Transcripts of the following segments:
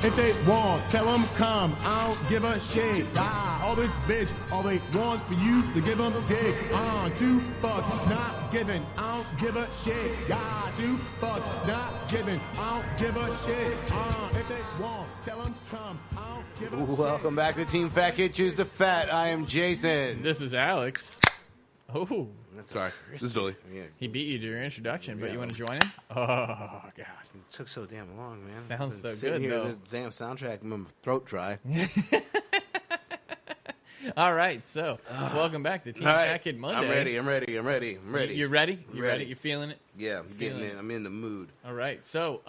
if they want, tell them come. I don't give a shit. Ah, all this bitch, all they want for you to give them dick. $2, not giving. I don't give a shit. Yeah, $2, not giving. I don't give a shit. If they want, tell them come. I don't give a shit. Welcome back to Team Fat Kid Choose the Fat. I am Jason. This is Alex. Oh, Sorry, this is Dolly. Yeah, he beat you to your introduction, but you want to join him? Oh, God. it took so damn long, man. Sounds I've been so sitting good, here though. with this damn soundtrack, my throat dry. All right, so welcome back to Team All right, Fat Kid Monday. I'm ready. You ready? You Ready. ready? You feeling it? Yeah, I'm getting in. I'm in the mood. All right, so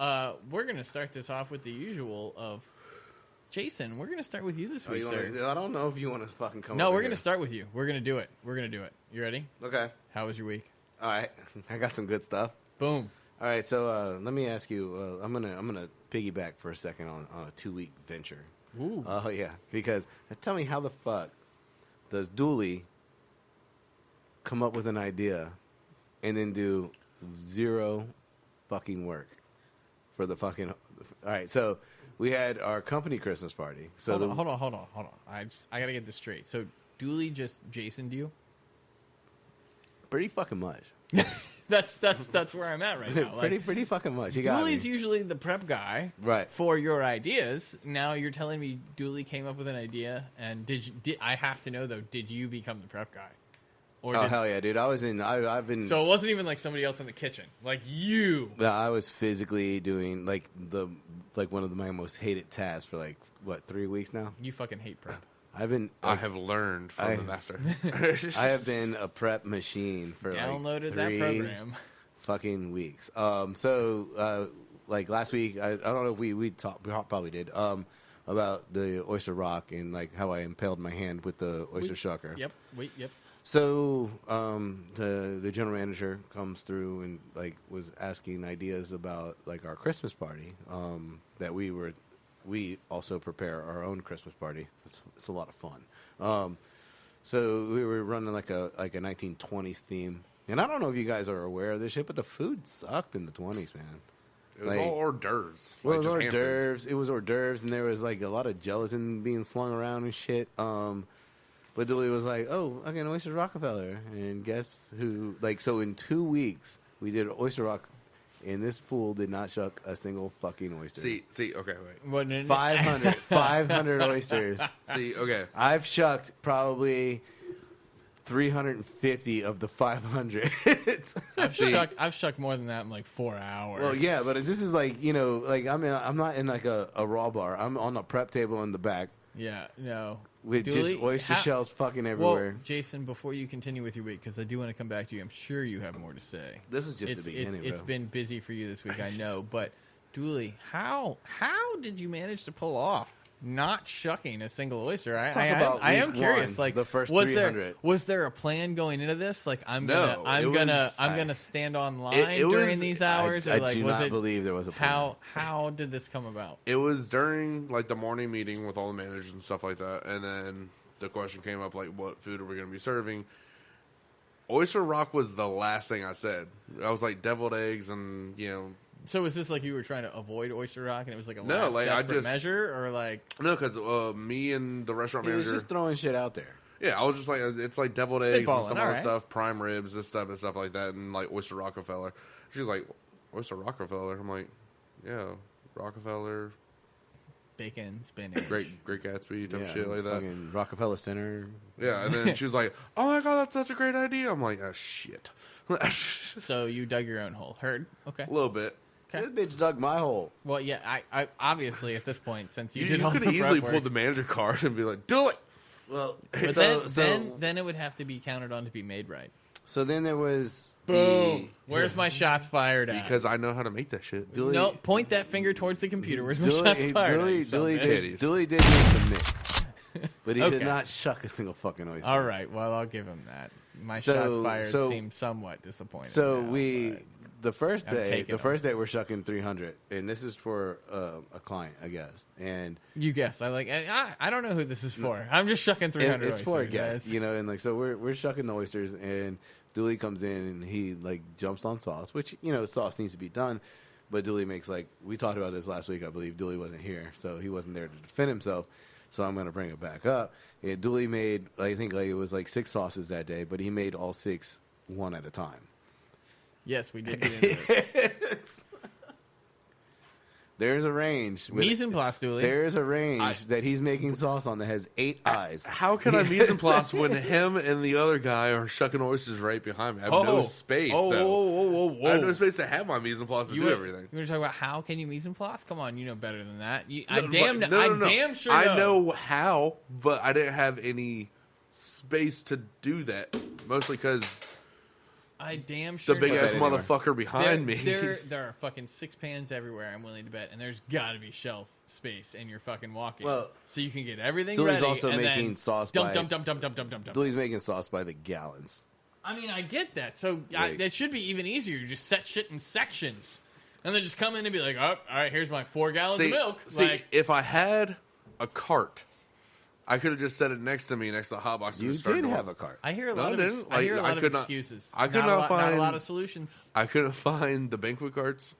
we're going to start this off with the usual of Jason. We're going to start with you this week, sir. I don't know if you want to fucking come. No, over we're going here. to start with you. We're going to do it. We're going to do it. You ready? Okay. How was your week? All right. I got some good stuff. Boom. All right, so let me ask you. I'm gonna piggyback for a second on a 2-week venture. Ooh. Oh yeah, because tell me how the fuck does Dooley come up with an idea and then do zero fucking work for the fucking? All right, so we had our company Christmas party. So hold on. I gotta get this straight. So Dooley just Jasoned you? pretty fucking much. That's where I'm at right now. Like, pretty fucking much. He got Dooley's me. usually the prep guy, Right. for your ideas. Now you're telling me Dooley came up with an idea, and did I have to know though? Did you become the prep guy? Or Oh hell yeah, dude! I was in. I've been. So it wasn't even like somebody else in the kitchen, like you. I was physically doing one of my most hated tasks for 3 weeks now. You fucking hate prep. I have learned from the master. I have been a prep machine for Downloaded that 3 program. fucking weeks. Last week, I don't know if we probably did about the oyster rock and how I impaled my hand with the oyster shucker. Yep. So the general manager comes through and was asking ideas about our Christmas party that we also prepare our own Christmas party. It's a lot of fun. So we were running like a 1920s theme, and I don't know if you guys are aware of this shit, but the food sucked in the 20s, man. It was all hors d'oeuvres. Well, it was just hors hand food. d'oeuvres. It was hors d'oeuvres, and there was a lot of gelatin being slung around and shit. But Dooley was like, "Oh, okay, Oyster Rockefeller," and guess who? So in 2 weeks we did Oyster Rock. And this fool did not shuck a single fucking oyster. See, okay, wait. What, 500 oysters. See, okay. I've shucked probably 350 of the 500. I've shucked more than that in 4 hours. Well, yeah, but this is I'm not in a raw bar. I'm on a prep table in the back Yeah, no. with Dooley, just oyster shells fucking everywhere. Well, Jason, before you continue with your week, because I do want to come back to you, I'm sure you have more to say. This is just the beginning, It's bro. been busy for you this week, I know. But, Dooley, how did you manage to pull off not shucking a single oyster? Let's talk about I am week curious. one, the first was 300. Was there a plan going into this? I'm No, gonna stand on line during these hours, I or do was not it believe there was a plan. how did this come about? It was during the morning meeting with all the managers and stuff like that, and then the question came up what food are we going to be serving? Oyster Rock was the last thing I said. I was deviled eggs and So was this you were trying to avoid oyster rock, and it was a No, last I desperate just- measure, or no, because me and the restaurant He was manager just throwing shit out there. Yeah, I was just it's deviled eggs and Spitballing, some other alright. stuff, prime ribs, this stuff and stuff like that, and Oyster Rockefeller. She's like, Oyster Rockefeller? I'm like, yeah, Rockefeller, bacon, spinach. Great Gatsby type shit like that. fucking Rockefeller Center. Yeah, and then she was like, oh my god, that's such a great idea. I'm like, oh shit. So you dug your own hole. Heard? Okay. A little bit. This bitch dug my hole. Well, yeah, I obviously at this point, since you You did all could the have easily prep pulled work, the manager card and be like, do it. Well, but then it would have to be counted on to be made right. So then there was Boom. Where's my shots fired at? Because I know how to make that shit. No, point that finger towards the computer. Where's my shots fired at? you son of a bitch? Dooley did make the mix, but he Okay. did not shuck a single fucking oyster. All right, well, I'll give him that. My So- shots fired so- seem somewhat disappointing. So now, the first I'm day, taking we're shucking 300, and this is for a client, I guess, and but you guess. I don't know who this is for. I'm just shucking 300 it's for a oysters, guest, guys. and so we're shucking the oysters, and Dooley comes in and he jumps on sauce, which sauce needs to be done. But Dooley makes like we talked about this last week. I believe Dooley wasn't here, so he wasn't there to defend himself. So I'm going to bring it back up. Yeah, Dooley made, I think, like it was like 6 sauces that day, but he made all 6 one at a time. Yes, we did get into this. There's a range. Mise en place, Dooley. There's a range that he's making sauce on that has 8 eyes. How can I mise en place when him and the other guy are shucking oysters right behind me? I have no space, though. Whoa. I have no space to have my mise en place to do everything. You want to talk about how can you mise en place? Come on, you know better than that. No. I damn sure I know how, but I didn't have any space to do that. Mostly because I damn sure the big ass anywhere. motherfucker behind me. There are fucking 6 pans everywhere. I'm willing to bet, and there's got to be shelf space in your fucking walk-in, Well, so you can get everything Dooley's ready. also and making then sauce dump. Dooley's making sauce by the gallons. I mean, I get that. So Like- that should be even easier. You just set shit in sections, and then just come in and be like, "Oh, all right, here's my 4 gallons of milk." See, if I had a cart, I could have just set it next to me, next to the hot box. You did have a cart. I hear a No, lot I of didn't. I hear a Like, lot I of could not- excuses. I could not not a find- lot of solutions. I couldn't find the banquet carts.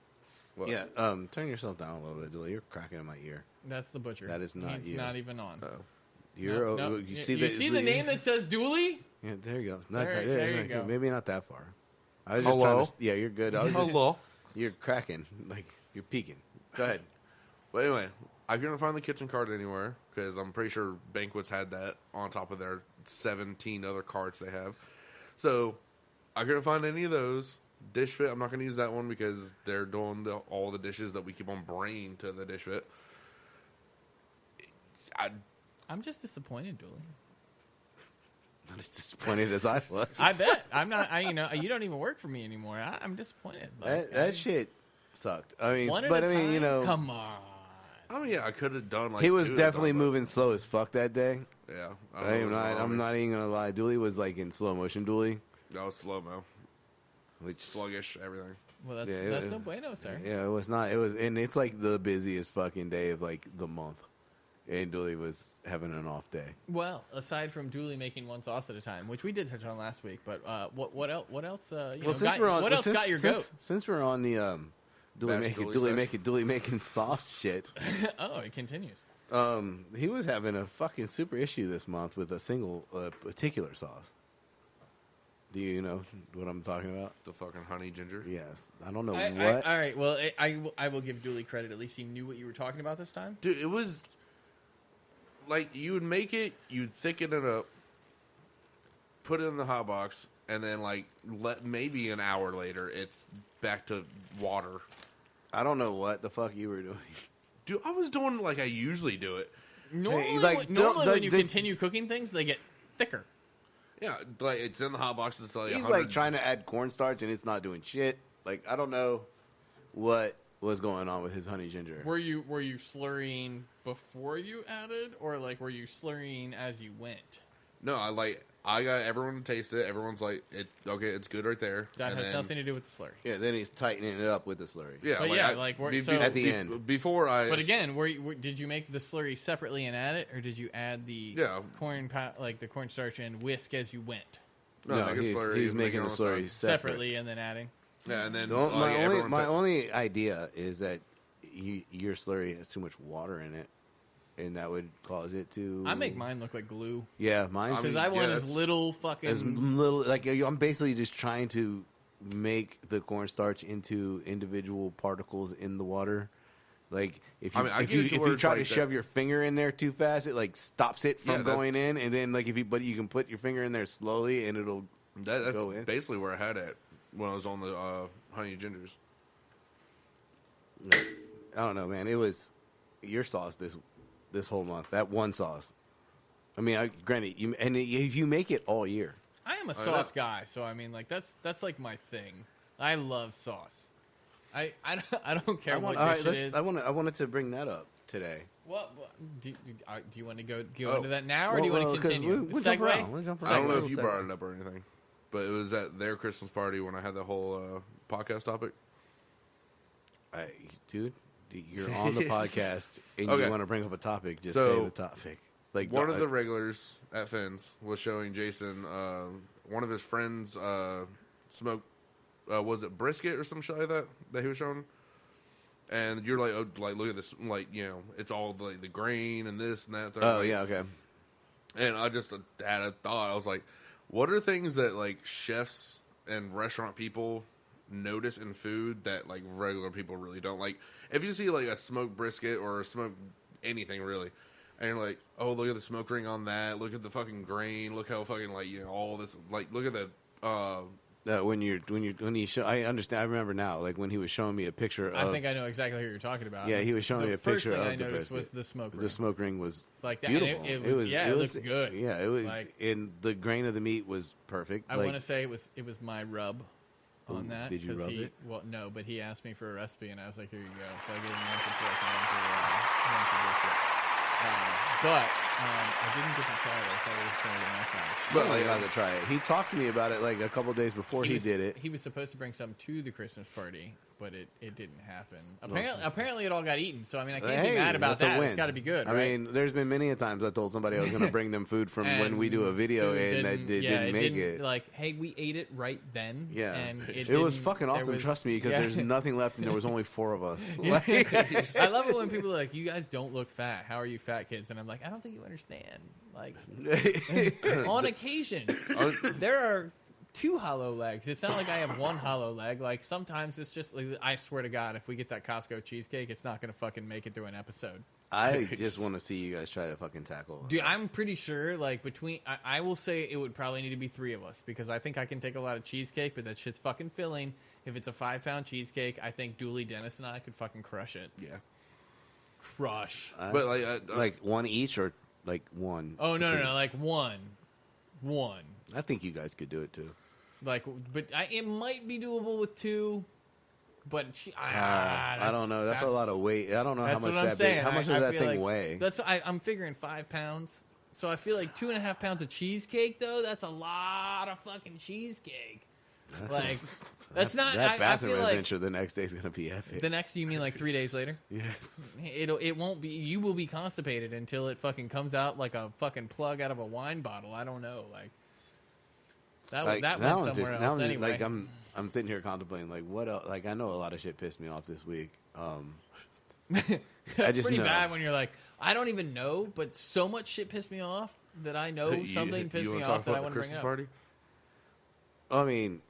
What? Yeah, turn yourself down a little bit, Dooley. You're cracking in my ear. That's the butcher. That is not He's you. not even on. You're No. you You see the name that says Dooley? Yeah, there you go. Not There- that, there yeah, you go. Maybe not that far. I was just Hello? trying to. Yeah, you're good. I was just. Hello. You're cracking. Like you're peeking. Go ahead. But anyway, I couldn't find the kitchen cart anywhere because I'm pretty sure Banquets had that on top of their 17 other carts they have. So I couldn't find any of those. Dish Fit, I'm not going to use that one because they're doing all the dishes that we keep on bringing to the Dish Fit. I'm just disappointed, Dooley. Not as disappointed as I was. I bet. I'm not. You don't even work for me anymore. I'm disappointed. That shit sucked. I mean, One at but a I mean, time? you know, Come on. I mean, yeah, I could have done like he was two definitely of them, moving slow as fuck that day. but- Yeah, I don't know what's wrong I'm with not even gonna lie. Dooley was like in slow motion. Dooley, me. That was slow mo, which sluggish, everything. Well, Yeah, that's it- no bueno, sir. yeah, it was not. It was, and it's like the busiest fucking day of like the month, and Dooley was having an off day. Well, aside from Dooley making one sauce at a time, which we did touch on last week, but what else? What else? What else got your goat? Since we're on the Dooley Bash making Dooley sesh. Dooley making sauce shit. Oh, it continues. He was having a fucking super issue this month with a single particular sauce. Do you know what I'm talking about? The fucking honey ginger. Yes, I don't know All what. right. Well, I will give Dooley credit. At least he knew what you were talking about this time. Dude, it was like you would make it, you'd thicken it up, put it in the hot box, and then like let maybe an hour later, it's back to water. I don't know what the fuck you were doing. Dude, I was doing like I usually do it. Normally, like, when you continue cooking things, they get thicker. Yeah, like it's in the hot box. It's like He's 100 like trying to add cornstarch and it's not doing shit. Like I don't know what was going on with his honey ginger. Were you slurrying before you added, or like were you slurrying as you went? No, I got everyone to taste it. Everyone's like, okay, it's good right there. That And has then- nothing to do with the slurry. Yeah, then he's tightening it up with the slurry. Yeah, But yeah, like, so- At the end. before I. But again, did you make the slurry separately and add it, or did you add the Yeah. the cornstarch and whisk as you went No, make a he's slurry, making make it the on the slurry side. separately and then adding? Yeah, and then Don't- like, everyone my only idea is that your slurry has too much water in it, and that would cause it to. I make mine look like glue Yeah, mine. because mean, I want yeah, as that's- little fucking. as little like I'm basically just trying to make the cornstarch into individual particles in the water. Like if you I mean, I if get you, it to if where you it's try like to shove that. your finger in there too fast, it like stops it from Yeah, going that's- in, and then like but you can put your finger in there slowly, and it'll that's go in. basically where I had it when I was on the honey gingers. I don't know, man. It was your sauce this whole month. That one sauce. I mean, granted, you make it all year. I am a sauce guy, so I mean, like that's like my thing. I love sauce. I don't care what dish it is. I wanted to bring that up today. What do you want to go into that now, or do you want to 'cause continue? we'll jump Segue? around. We'll jump I around. don't know Segue. if you brought it up or anything, but it was at their Christmas party when I had the whole podcast topic. Dude, you're on the podcast and Okay. you want to bring up a topic. Just So, say the topic. Like One of the regulars at Finn's was showing Jason one of his friends smoked. Was it brisket or some shit like that he was showing? And you're like, oh, like look at this, like it's all the grain and this and that. Oh yeah, okay. And I just had a thought. I was like, what are things that like chefs and restaurant people notice in food that like regular people really don't? Like, if you see like a smoked brisket or a smoked anything really, and you're like, oh, look at the smoke ring on that. Look at the fucking grain. Look how fucking like all this. Like, look at the. When he show, I understand. I remember now. Like when he was showing me a picture of. I think I know exactly who you're talking about. Yeah, he was showing me a picture of the brisket. The first thing I noticed was the smoke ring. The smoke ring was like that. beautiful. It was it looked good. Yeah, it was. Like, and the grain of the meat was perfect. I want to say it was my rub on that. Did you rub it? Well, no, but he asked me for a recipe, and I was like, here you go. So I gave him one for pork and one for brisket. But I didn't get to try it. I thought it was going to get my time. But I got to try it. He talked to me about it like a couple days before he did it. He was supposed to bring some to the Christmas party, but it didn't happen. Apparently it all got eaten. So I mean, I can't be mad about that. It's got to be good. I mean, there's been many a times I told somebody I was going to bring them food from when we do a video, and it didn't make it. Like, hey, we ate it right then. Yeah, and it was fucking awesome. Trust me, because there's nothing left, and there was only 4 of us. I love it when people are like, "You guys don't look fat. How are you fat kids?" And I'm like, I don't think you understand. Like, on occasion, there are 2 hollow legs. It's not like I have 1 hollow leg. Like, sometimes it's just like, I swear to God, if we get that Costco cheesecake, it's not going to fucking make it through an episode. I just want to see you guys try to fucking tackle. Dude, I'm pretty sure, like, I will say it would probably need to be 3 of us, because I think I can take a lot of cheesecake, but that shit's fucking filling. If it's a 5-pound cheesecake, I think Dooley, Dennis, and I could fucking crush it. Yeah. Crush. But like 1 each or like 1? Oh, no, like 1. I think you guys could do it too. Like, but it might be doable with 2. But I don't know. That's a lot of weight. I don't know how much How much does that thing weigh? I'm figuring 5 pounds. So I feel like 2.5 pounds of cheesecake, though. That's a lot of fucking cheesecake. Like, that's not. That bathroom I feel adventure the next day is gonna be epic. The next, you mean like 3 days later? Yes. It won't be. You will be constipated until it fucking comes out like a fucking plug out of a wine bottle. I don't know. Like that went somewhere else anyway. Like I'm sitting here contemplating like what else. Like I know a lot of shit pissed me off this week. That's pretty bad when you're like, I don't even know, but so much shit pissed me off that I know something pissed me off that I want to bring up. Party? I mean,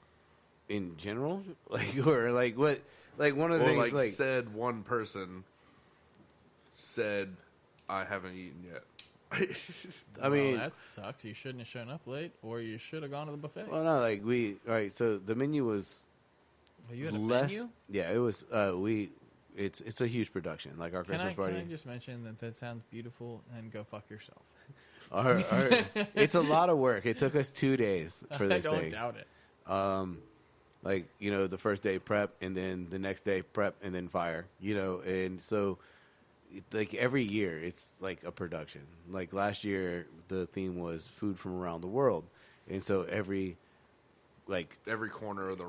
in general, like or like what? Like one of the things like said one person said, I haven't eaten yet. I mean, that sucks. You shouldn't have shown up late, or you should have gone to the buffet. Well, no, like all right. So the menu was you had a less. menu? Yeah, it was. It's a huge production. Like our Christmas party. Can I just mention that sounds beautiful and go fuck yourself? It's a lot of work. It took us 2 days for this thing. I don't doubt it. Like the first day prep, and then the next day prep, and then fire. And so. Like every year, it's like a production. Like last year, the theme was food from around the world, and so every corner of the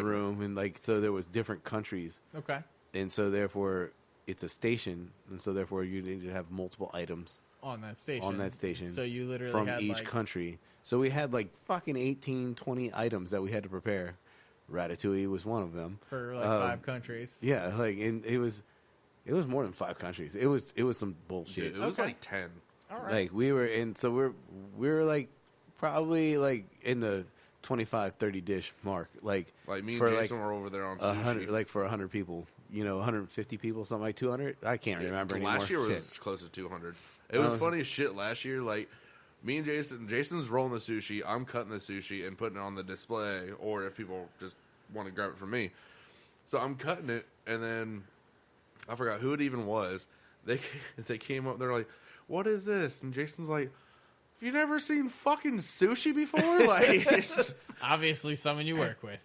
room, and like so there was different countries. Okay. And so therefore, it's a station, and so therefore you need to have multiple items on that station. So you literally from had each country. So we had like fucking 18, 20 items that we had to prepare. Ratatouille was one of them for like 5 countries. Yeah, like and it was more than 5 countries. It was some bullshit. It was like 10. All right. Like we were we were like probably like in the 25, 30 dish mark. Like me and Jason were over there on sushi. 100, like for 100 people, 150 people, something like 200. I can't remember anymore. Last year was close to 200. It was funny as shit last year. Like me and Jason's rolling the sushi. I'm cutting the sushi and putting it on the display, or if people just want to grab it from me. So I'm cutting it, and then I forgot who it even was. They came up. They're like, "What is this?" And Jason's like, "Have you never seen fucking sushi before?" Like, it's obviously someone you work with.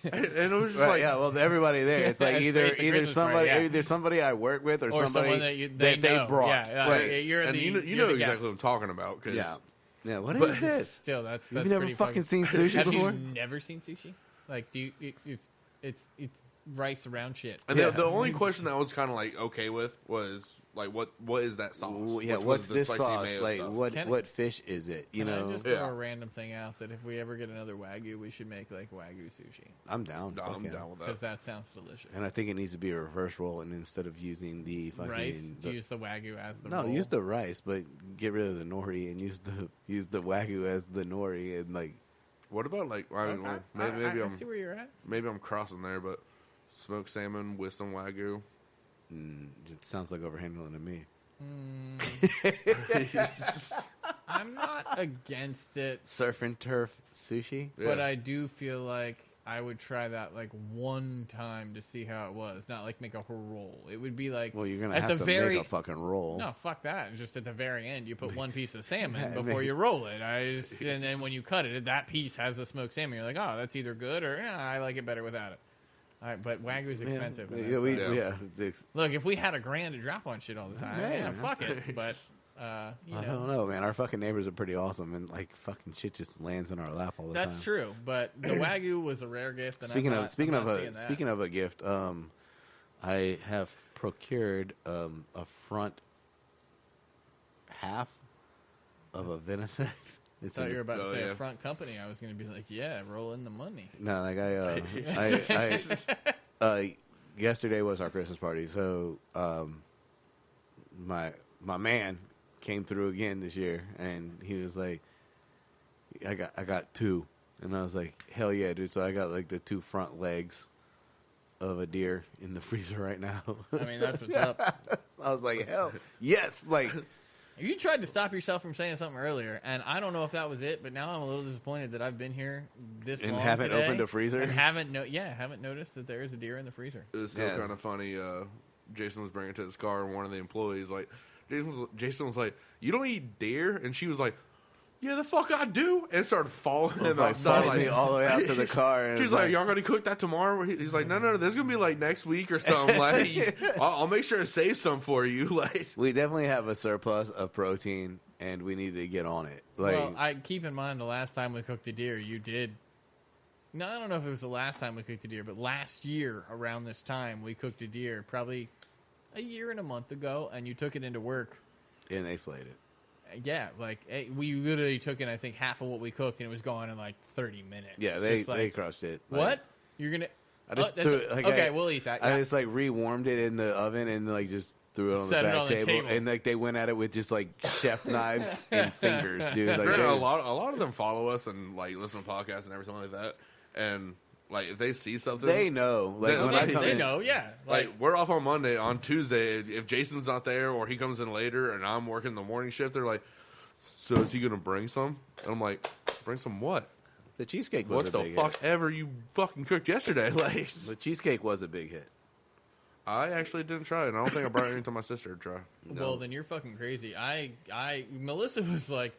And it was just like, yeah. Well, everybody there. It's like either somebody, party, either somebody I work with, or somebody that they brought. Yeah, right. You're and you know exactly what I'm talking about. Cause, yeah. What is this? Still, that's you've never fucking seen sushi before. Have you never seen sushi? Like, it's rice around shit. And the only question that I was kind of like okay with was Like what is that sauce? Yeah, Which what's was the this spicy sauce? mayo Like stuff. what fish is it? You Can know, I just throw a random thing out that if we ever get another Wagyu, we should make like Wagyu sushi I'm down. I'm Okay. down with because that. that sounds delicious. And I think it needs to be a reverse roll, and instead of using the fucking Rice, use the Wagyu as the no, roll. use the rice, but get rid of the nori and use the Wagyu as the nori, and like What about like I mean, Okay. maybe I I'm see where you're at. maybe I'm crossing there, but smoked salmon with some Wagyu. it sounds like overhandling to me. I'm not against it, Surf and turf sushi. but Yeah. I do feel like I would try that like one time to see how it was. Not like make a whole roll. It would be like Well, you're gonna at have the to very make a fucking roll. no, fuck that. Just at the very end, you put one piece of salmon Yeah, before man. you roll it. And then when you cut it, that piece has the smoked salmon. You're like, oh, that's either good or I like it better without it. All right, but Wagyu's expensive. and Yeah, that's, Yeah. look, if we had $1,000 to drop on shit all the time, Yeah. yeah, fuck it. But you I know, don't know, man. Our fucking neighbors are pretty awesome, and like fucking shit just lands in our lap all the time. that's true. But the Wagyu was a rare gift. And Speaking I'm of not seeing that. speaking of a gift, I have procured a front half of a venison. I thought you were about to Oh, say yeah. a front company. I was going to be like, yeah, roll in the money. No, like yesterday was our Christmas party, so my man came through again this year, and he was like, I got two, and I was like, hell yeah, dude. So I got like the two front legs of a deer in the freezer right now. I mean, that's what's up. I was like, hell yes, like. You tried to stop yourself from saying something earlier, and I don't know if that was it, but now I'm a little disappointed that I've been here this And long haven't today opened a freezer? and haven't noticed that there is a deer in the freezer. It was still Yes. kind of funny. Jason was bringing it to his car, and one of the employees like Jason was like, "You don't eat deer," and she was like, "Yeah, the fuck I do," and started following him Like, outside. followed me all the way out to the car. And She's like, "Y'all gonna cook that tomorrow?" He's like, "No, this is gonna be like next week or something. Like, I'll make sure to save some for you." Like, we definitely have a surplus of protein, and we need to get on it. Like, Well, I keep in mind the last time we cooked a deer, you did. No, I don't know if it was the last time we cooked a deer, but last year around this time we cooked a deer, probably a year and a month ago, and you took it into work. and they slayed it. Yeah, like we literally took in I think half of what we cooked, and it was gone in like 30 minutes. Yeah, Just they like, crushed it. Like, What? You're gonna? I just that's threw it. Like, okay, we'll eat that. I Yeah. just like rewarmed it in the oven and like just threw it on Set the it back on the table. and like they went at it with just like chef knives and fingers, dude. Like, a they- lot of them follow us and like listen to podcasts and everything like that. And like if they see something, they know. Like They- when I they- come they in, know, yeah. Like we're off on Monday. On Tuesday, if Jason's not there or he comes in later and I'm working the morning shift, they're like, "So is he gonna bring some?" And I'm like, "Bring some what? the cheesecake was What a the big fuck hit. ever you fucking cooked yesterday?" Like, The cheesecake was a big hit. I actually didn't try it. And I don't think I brought anything to my sister to try. Well, then you're fucking crazy. Melissa was like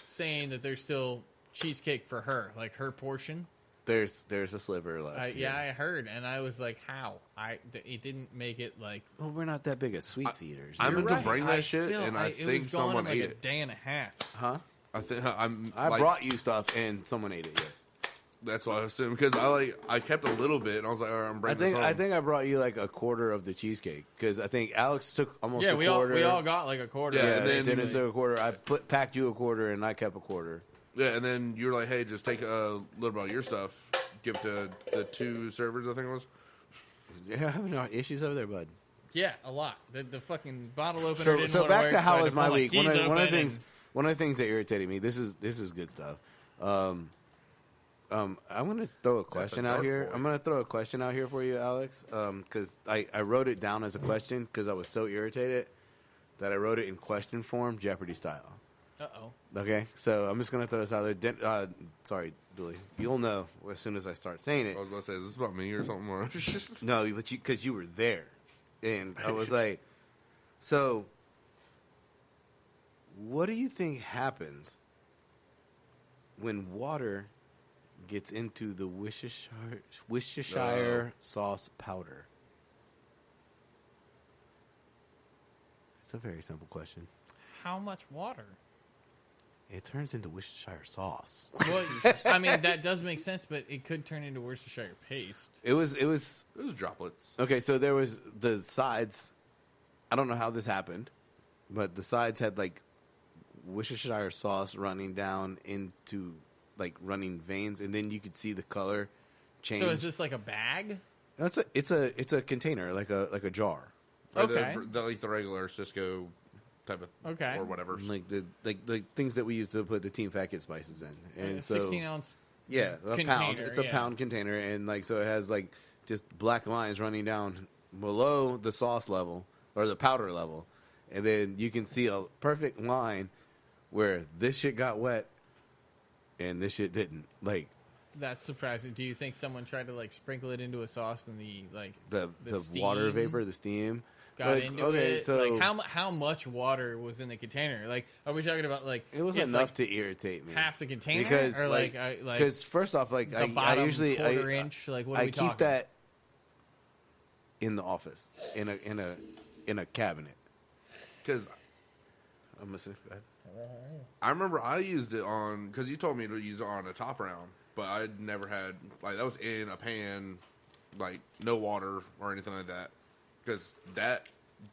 saying that there's still cheesecake for her, like her portion. There's a sliver left. Yeah, I heard, and I was like, how? It didn't make it like. Well, we're not that big of sweets eaters. I'm dude. meant to Right. bring that shit, still- and I it think was gone someone in like ate a it. day and a half. Huh? I think I'm. I like, brought you stuff and someone ate it. Yes. That's what I assumed because I kept a little bit, and I was like, all right, I'm I bringing think this home. I think I brought you like a quarter of the cheesecake because I think Alex took almost Yeah, a we all quarter. got like a quarter. Yeah, Yeah, and then- Dennis took a quarter. I packed you a quarter and I kept a quarter. Yeah, and then you were like, hey, just take a little bit of your stuff, give it to the two servers, I think it was. Yeah, having no issues over there, bud. Yeah, a lot. The fucking bottle opener didn't So wanna back work, to so I how had was to my pull week. keys One of the open things and- one of the things that irritated me. This is good stuff. I'm going to throw a question out dark here. boy. I'm going to throw a question out here for you, Alex, because I wrote it down as a question because I was so irritated that I wrote it in question form, Jeopardy style. Uh-oh. Okay, so I'm just going to throw this out there. Sorry, Dooley. You'll know as soon as I start saying it. I was about to say, is this about me or something? Or No, but because you were there, and I was like, so what do you think happens when water gets into the Worcestershire sauce powder? It's a very simple question. How much water? It turns into Worcestershire sauce. Well, I mean, that does make sense, but it could turn into Worcestershire paste. It was It was droplets. okay. So there was the sides I don't know how this happened, but the sides had like Worcestershire sauce running down into like running veins, and then you could see the color change. So is this like a bag? It's a container, like a jar. Okay. Like the regular Cisco type of or whatever. Like the things that we use to put the Team Fat Kid spices in. And so 16-ounce. yeah, a container, pound. It's a pound container, and like so it has like just black lines running down below the sauce level or the powder level, and then you can see a perfect line where this shit got wet and this shit didn't. Like That's surprising. Do you think someone tried to like sprinkle it into a sauce and the steam water vapor, the steam got into it? So like how much water was in the container? Like, are we talking about like it was enough to irritate me. Half the container, because or because first off, like the I bottom usually quarter inch. Like, what are I we keep talking? that in the office in a cabinet Because I'm listening. Go ahead. I remember I used it on, because you told me to use it on a top round, but I never had, like, that was in a pan, like, no water or anything like that. Because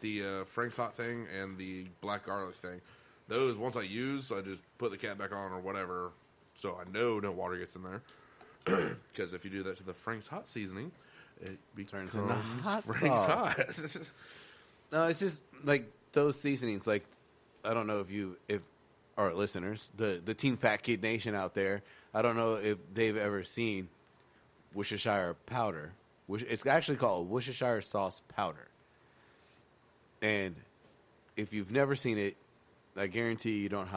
the Frank's Hot thing and the black garlic thing, those, once I use, I just put the cap back on or whatever, so I know no water gets in there. Because if you do that to the Frank's Hot seasoning, it becomes Turns into hot Frank's sauce. Hot. No, it's just like those seasonings. Like I don't know if our listeners, the Team Fat Kid Nation out there, I don't know if they've ever seen Worcestershire powder. It's actually called Worcestershire sauce powder. And if you've never seen it, I guarantee you don't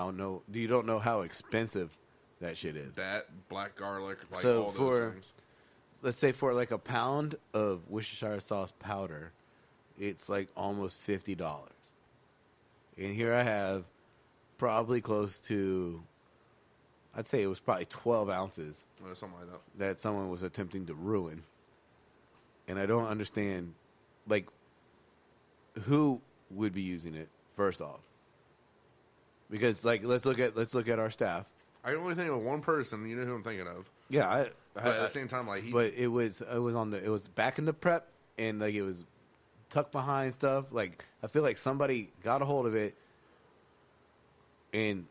know how expensive that shit is. That, black garlic, like So all those things. Let's say for like a pound of Worcestershire sauce powder, it's like almost $50. And here I have probably close to, I'd say it was probably 12 ounces Or something like that. that someone was attempting to ruin. And I don't understand, like, who would be using it, first off. Because, like, let's look at our staff. I can only think of one person. You know who I'm thinking of. Yeah, But at the same time, like but it was back in the prep, and like it was tucked behind stuff. Like I feel like somebody got a hold of it, and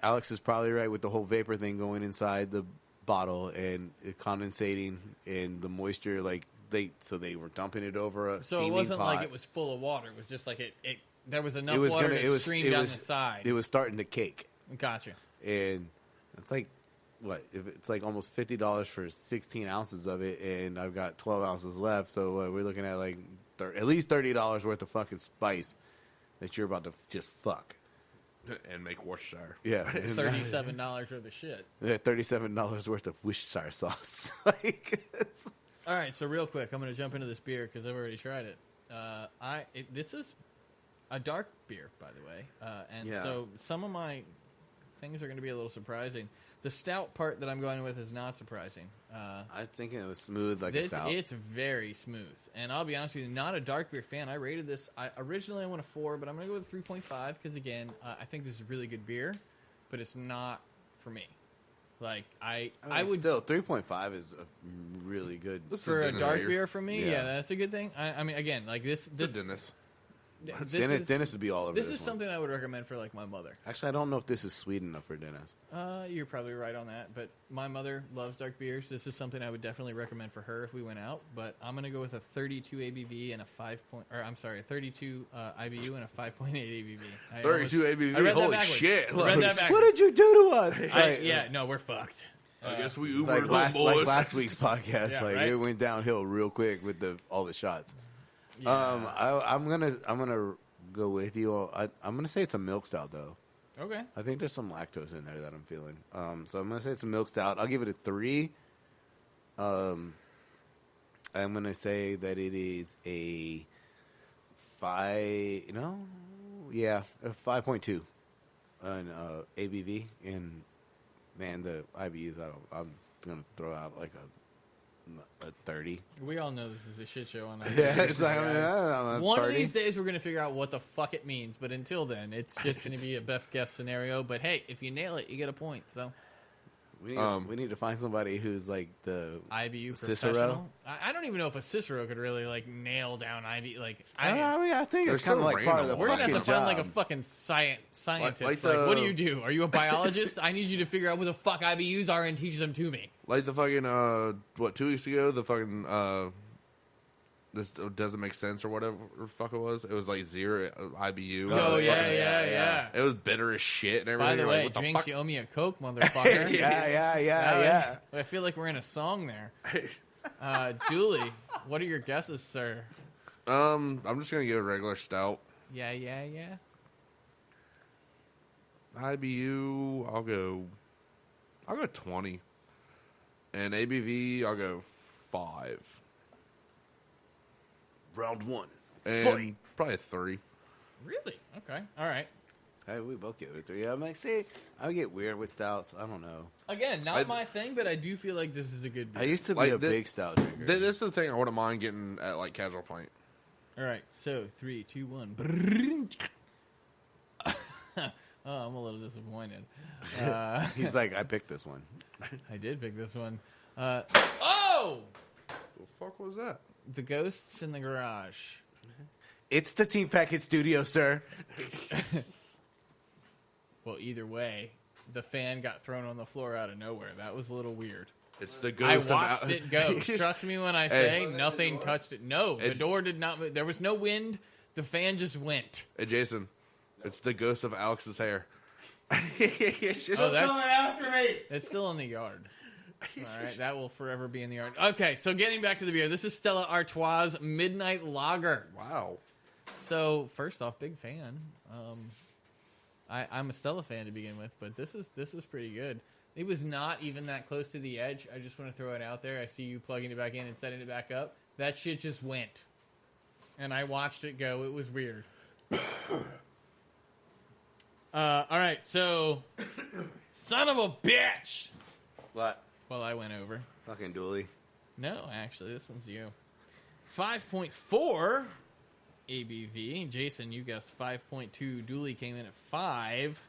Alex is probably right with the whole vapor thing going inside the bottle and it condensating and the moisture. Like they were dumping it over a. So it steaming wasn't pot. like it was full of water. It was just like it there was enough It was water gonna- to it was- stream it down was- the side. It was starting to cake, Gotcha. and it's like. What if it's like almost $50 for 16 ounces of it, and I've got 12 ounces left? So we're looking at like at least $30 worth of fucking spice that you're about to just fuck. and make Worcestershire. Yeah, $37 worth of shit. Yeah, $37 worth of Worcestershire sauce. Like, All right, so real quick, I'm going to jump into this beer because I've already tried it. This is a dark beer, by the way, and Yeah. so some of my things are going to be a little surprising. The stout part that I'm going with is not surprising. I'm thinking it was smooth like a stout. It's very smooth, and I'll be honest with you, not a dark beer fan. I rated this. Originally I went a 4, but I'm going to go with 3.5 because again, I think this is really good beer, but it's not for me. Like I would still 3.5 is a really good. for a Dennis dark beer. beer for me. Yeah. Yeah, that's a good thing. I mean, again, like this Dennis. Dennis would be all over This this is one. something I would recommend for like my mother. Actually, I don't know if this is sweet enough for Dennis. You're probably right on that, but my mother loves dark beers. This is something I would definitely recommend for her if we went out. But I'm gonna go with a 32 ABV and a 32 IBU and a 5.8 ABV. 32 ABV. Holy shit! I read that backwards. What did you do to us? Yeah, no, we're fucked. I guess we Like Ubered them, boys. last week's podcast, Yeah, like right? it went downhill real quick with all the shots. Yeah. I'm gonna go with you. I'm gonna say it's a milk stout though. Okay. I think there's some lactose in there that I'm feeling. So I'm gonna say it's a milk stout. I'll give it a 3. I'm gonna say that it is a 5. A 5.2 on ABV. And man, the IBUs, I'm gonna throw out like a 30. We all know this is a shit show on that. Yeah, it's like, I don't know, One 30. of these days, we're going to figure out what the fuck it means. But until then, it's just going to be a best guess scenario. But hey, if you nail it, you get a point. So We need to find somebody who's like the IBU Cicero. professional. I don't even know if a Cicero could really like nail down IBU. Like I think it's kind of like part of the we're gonna have to fucking find like a job. fucking scientist. Like Like, what do? Are you a biologist? I need you to figure out what the fuck IBUs are and teach them to me. Like the fucking 2 weeks ago, the fucking this doesn't make sense or whatever the fuck it was. It was like 0 IBU. Oh, It was fucking- yeah. It was bitter as shit and everything. By the You're way, like, what the drinks, fuck? you owe me a Coke, motherfucker. Yeah. I feel like we're in a song there. Julie, what are your guesses, sir? I'm just gonna give a regular stout. Yeah. IBU, I'll go 20, and ABV, I'll go 5. Round 1. And probably 3. Really? Okay. All right. Hey, we both give it a 3. I'm like, see, I get weird with stouts. I don't know. Again, not my thing, but I do feel like this is a good beer. I used to be Like a big stout drinker. This is the thing I wouldn't mind getting at like Casual Pint. All right. So 3, 2, 1. Oh, I'm a little disappointed. He's like, I picked this one. I did pick this one. Oh! The fuck was that? The Ghosts in the Garage. It's the Team Packet Studio, sir. Well, either way, the fan got thrown on the floor out of nowhere. That was a little weird. It's the I ghost watched of it go. Trust me when I say nothing touched it. No, the door did not move. There was no wind. The fan just went. Hey, Jason, it's the ghost of Alex's hair. That's after me. it's still in the yard. All right, that will forever be in the yard. Okay, so getting back to the beer. This is Stella Artois Midnight Lager. Wow. So first off, big fan. I'm a Stella fan to begin with, but this was pretty good. It was not even that close to the edge. I just want to throw it out there. I see you plugging it back in and setting it back up. That shit just went, and I watched it go. It was weird. All right, so son of a bitch. What? Well, I went over. Fucking Dooley. No, actually, this one's you. 5.4 ABV. Jason, you guessed 5.2. Dooley came in at 5.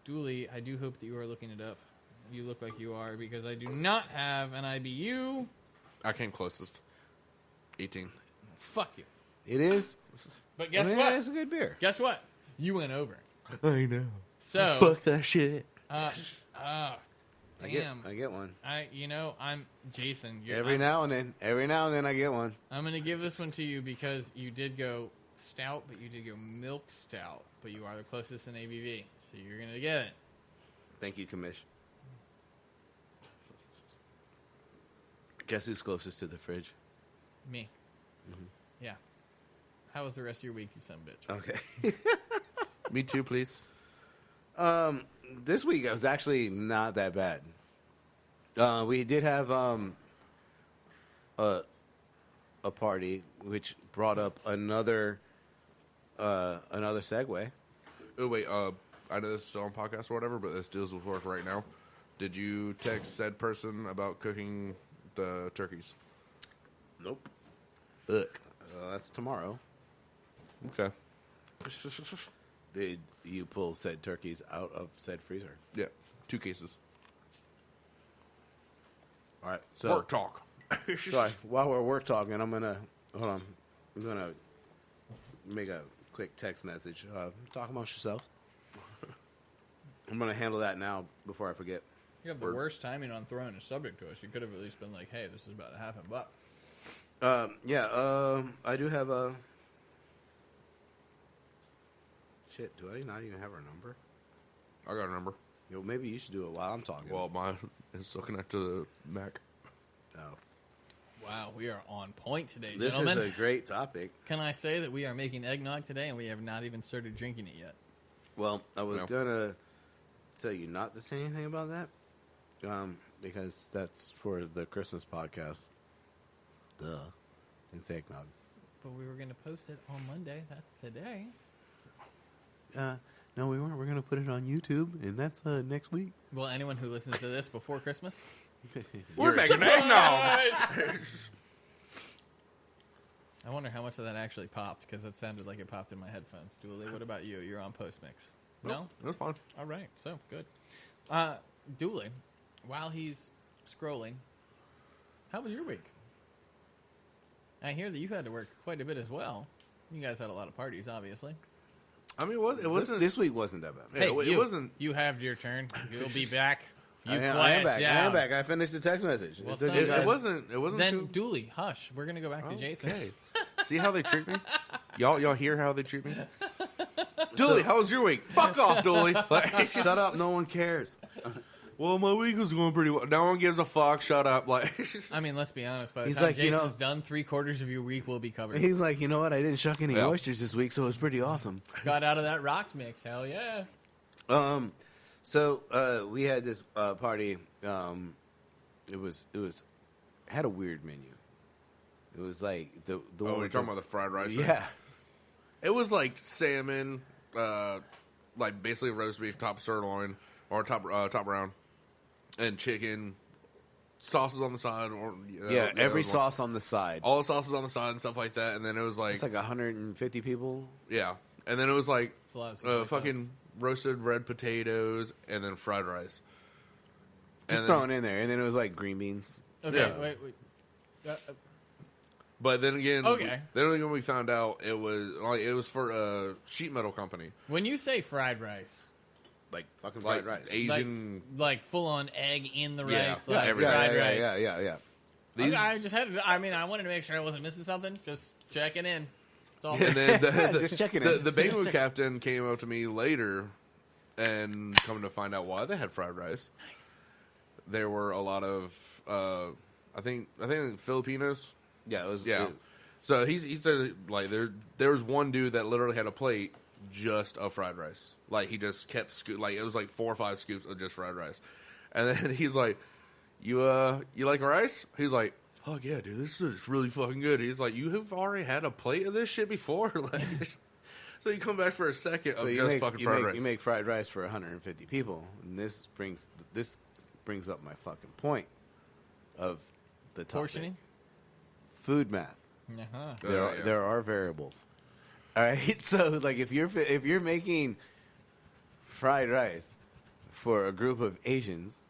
Dooley, I do hope that you are looking it up. You look like you are, because I do not have an IBU. I came closest. 18. Fuck you. It is? But guess what? It's a good beer. Guess what? You went over. I know. So, Fuck that shit. damn. I get one. I'm Jason. Every now and then I get one. I'm going to give this one to you because you did go stout, but you did go milk stout, but you are the closest in ABV, so you're going to get it. Thank you, Commish. Guess who's closest to the fridge? Me. Mm-hmm. Yeah. How was the rest of your week, you son of a bitch? Okay. Me too, please. This week it was actually not that bad. We did have a party which brought up another segue. Oh, wait. I know this is still on podcast or whatever, but this deals with work right now. Did you text said person about cooking the turkeys? Nope. Ugh. That's tomorrow. Okay. Did you pull said turkeys out of said freezer? Yeah. 2 cases. All right. So Work talk. sorry. While we're work talking, I'm gonna make a quick text message. Talk amongst yourselves. I'm gonna handle that now before I forget. You have the worst timing on throwing a subject to us. You could have at least been like, hey, this is about to happen, but... I do have a... Shit, do I not even have her number? I got a number. Yo, maybe you should do it while I'm talking. Well, mine is still connected to the Mac. Oh. Wow, we are on point today, This gentlemen. is a great topic. Can I say that we are making eggnog today and we have not even started drinking it yet? Well, I was No. gonna tell you not to say anything about that, because that's for the Christmas podcast. Duh. Didn't say eggnog. But we were going to post it on Monday. That's today. No, we weren't. We're gonna put it on YouTube, and that's next week. Well, anyone who listens to this before Christmas... We're making eggnog. I wonder how much of that actually popped, because it sounded like it popped in my headphones. Dooley, what about you? You're on Postmix. No? That's fine. All right, so good. Dooley, while he's scrolling, how was your week? I hear that you had to work quite a bit as well. You guys had a lot of parties, obviously. I mean, it wasn't. This week wasn't that bad. Hey, it wasn't. You have your turn. You'll be back. You I quiet am back. down. I am back. I finished the text message. Well, It took son, you guys- It wasn't. It wasn't. Then, too... Dooley, hush. We're going to go back to Jason. Okay. See how they treat me? Y'all hear how they treat me? Dooley, how was your week? Fuck off, Dooley. Like, Shut up. No one cares. well, my week was going pretty well. No one gives a fuck. Shut up. Like, I mean, let's be honest. By the He's time like, you Jason's know- done, 3/4 of your week will be covered. He's like, you know what? I didn't shuck any Yeah. oysters this week, so it was pretty awesome. Got out of that rocks mix. Hell yeah. So we had this party. It was had a weird menu. It was like the oh, one you're with talking about the fried rice? thing? yeah. It was like salmon, like basically roast beef, top sirloin or top round, and chicken, sauces on the side, or Yeah, every those ones. sauce on the side. all the sauces on the side and stuff like that. And then it was like, It's like 150 people. yeah, and then it was like It's a lot of stuff. fucking roasted red potatoes and then fried rice. Just And throwing in there, and then it was like green beans. Okay, Yeah. wait. But then again, Okay. then when we found out it was for a sheet metal company, When you say fried rice, Like fucking like fried rice. Asian. like full on egg in the Yeah. rice, Yeah, like everything. fried yeah, rice. yeah. These, Okay, I just had. I mean, I wanted to make sure I wasn't missing something. Just checking in. That's all. and then the, Just checking the, in. the banquet captain came up to me later, and coming to find out why they had fried rice. Nice. There were a lot of, I think Filipinos. Yeah, it was. Yeah. So he said like there was one dude that literally had a plate just of fried rice. Like he just kept like it was like 4 or 5 scoops of just fried rice, and then he's like, "You like rice?" He's like, "Fuck yeah, dude, this is really fucking good." He's like, "You have already had a plate of this shit before?" Like, so you come back for a second So of you just make, fucking you, fried make, rice. you make fried rice for 150 people, and this brings up my fucking point of the topic. Portioning. Food math. Uh-huh. There are variables. All right, so like if you're making fried rice for a group of Asians,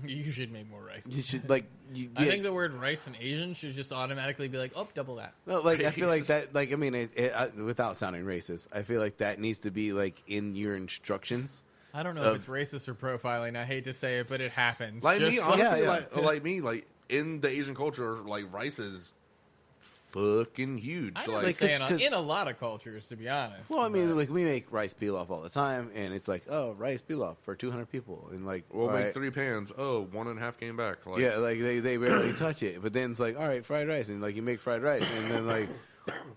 You should make more rice. you should like you I get, think the word rice and Asian should just automatically be like, oh, double that. no, like I feel like that. Like I mean, without sounding racist, I feel like that needs to be like in your instructions. I don't know if it's racist or profiling. I hate to say it, but it happens. Like me, Just honestly, yeah. like me, like in the Asian culture, like rice is fucking huge. I So, know like, saying cause- in a lot of cultures, to be honest. Well, I mean, but- like we make rice pilaf all the time, and it's like, oh, rice pilaf for 200 people, and like, we'll all make right. 3 pans. Oh, 1.5 came back. Like, Yeah, like they barely touch it, but then it's like, all right, fried rice, and like you make fried rice, and then like,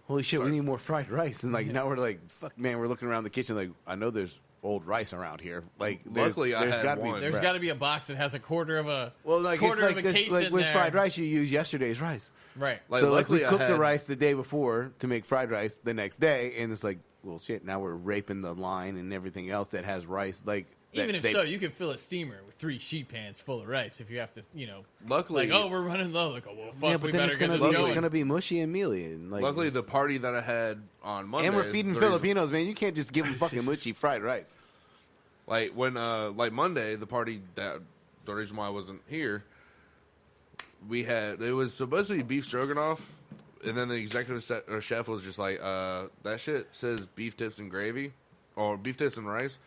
holy shit, we need more fried rice, and like now we're like, fuck, man, we're looking around the kitchen like, I know there's old rice around here. Like, Luckily, I had gotta one. There's crap. got to be a box that has a quarter of a well, like it's quarter like of a this, case like in with there. fried rice, you use yesterday's rice. Right. Like, So like we luckily I cooked the had- rice the day before to make fried rice the next day, and it's like, well, shit, now we're raping the line and everything else that has rice. Like, Even that if they- so, you could fill a steamer with 3 sheet pans full of rice if you have to, Luckily, like, oh, we're running low. Like, oh, well, fuck, yeah, we but then better it's get gonna this be going. it's gonna be mushy and mealy, and like, luckily the party that I had on Monday, and we're feeding the reason- Filipinos, man. You can't just give them fucking mushy fried rice. Like when, like Monday, the party that the reason why I wasn't here, it was supposed to be beef stroganoff, and then the executive chef was just like, that shit says beef tips and gravy, or beef tips and rice.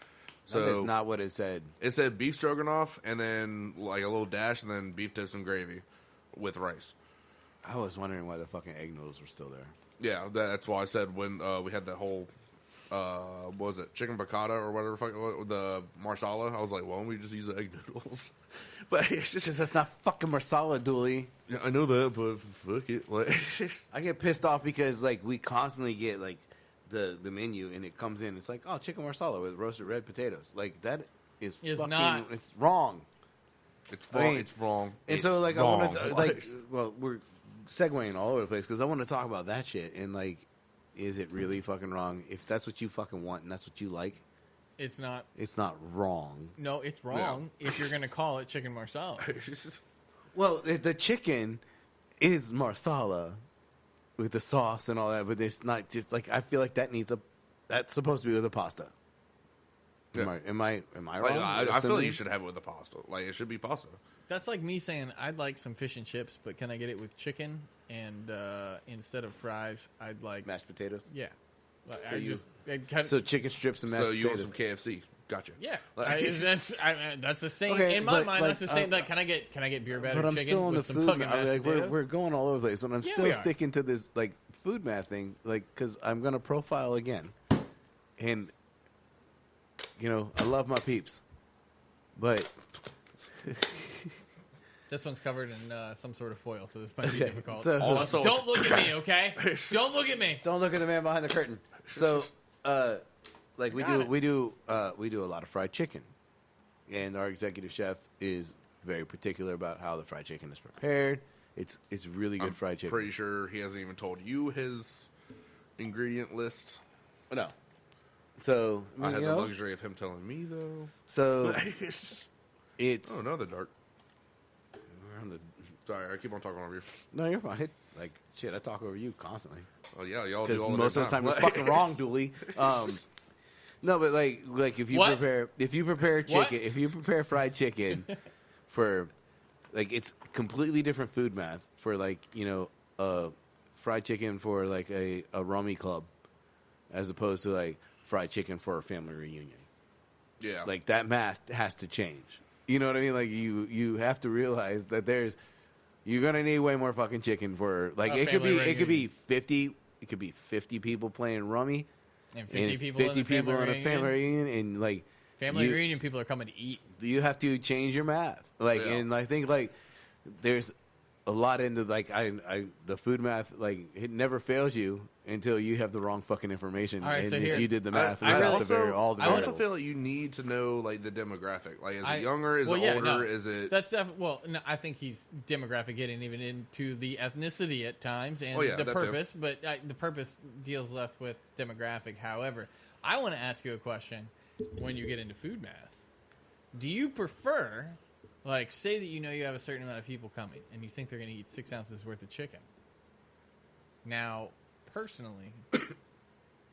So that's So not what it said. it said beef stroganoff, and then like a little dash, and then beef tips and gravy with rice. I was wondering why the fucking egg noodles were still there. Yeah, that's why I said when we had that whole. What was it, chicken piccata or whatever, the marsala? I was like, why don't we just use the egg noodles? But it's just, That's not fucking marsala, Dooley. yeah, I know that, but fuck it. Like, I get pissed off because like we constantly get like the menu and it comes in. It's like, oh, chicken marsala with roasted red potatoes. Like that is It's fucking. not. It's wrong. it's I wrong. mean, It's wrong. And It's so like I wrong. want to like, well, we're segueing all over the place because I want to talk about that shit and like, is it really fucking wrong? If that's what you fucking want and that's what you like, It's not. it's not wrong. No, it's wrong if you're going to call it chicken marsala. Well, the chicken is marsala with the sauce and all that, but it's not just like I feel like that's supposed to be with the pasta. Yeah. Am I Like, wrong? I feel Assuming? like you should have it with the pasta. Like, it should be pasta. That's like me saying I'd like some fish and chips, but can I get it with chicken? And instead of fries, I'd like mashed potatoes. yeah. Like, So I you- just I'd cut, So chicken strips and mashed So you want potatoes. some KFC? Gotcha. yeah. Like, That's the same Okay, in my but, mind. like, that's the same. Like, can I get beer But batter I'm chicken still on the with some food. fucking I mashed mean, like potatoes? we're going all over the place, but I'm Yeah, still we are. sticking to this like food math thing, like because I'm gonna profile again, and I love my peeps, but This one's covered in some sort of foil, so this might be Okay, difficult. so- Also, Don't look at me, okay? Don't look at me. don't look at the man behind the curtain. So, like we Got it. do a lot of fried chicken, and our executive chef is very particular about how the fried chicken is prepared. It's really good fried chicken. pretty sure he hasn't even told you his ingredient list. No. So I had you the know, luxury of him telling me, though. So it's Oh, another dark. we're on the- Sorry, I keep on talking over you. no, you're fine. Like shit, I talk over you constantly Oh, yeah, y'all do because all most of the time you're fucking wrong, Dooley. No, but like if you What? prepare chicken, What? if you prepare fried chicken for like it's completely different food math for fried chicken for like a rummy club as opposed to like fried chicken for a family reunion. Yeah. Like that math has to change. You know what I mean? Like you have to realize that you're gonna need way more fucking chicken for like A it could be family 50 people playing rummy And 50 and people 50 in people in a reunion. family reunion and like Family you- reunion people are coming to eat. you have to change your math. Like, Yeah. and I think like there's a lot into like the food math. Like it never fails you until you have the wrong fucking information. All right, and so if here- you did the math I without also- all the I also variables. feel like you need to know like the demographic. Like, is I- it younger? Is well, it yeah, older? no. Is it? That's well, no, I think he's demographic, getting even into the ethnicity at times and Oh, yeah, the that too. purpose, but the purpose deals less with demographic. However, I want to ask you a question: when you get into food math, do you prefer, like, say that you have a certain amount of people coming and you think they're going to eat 6 ounces worth of chicken? Now, personally,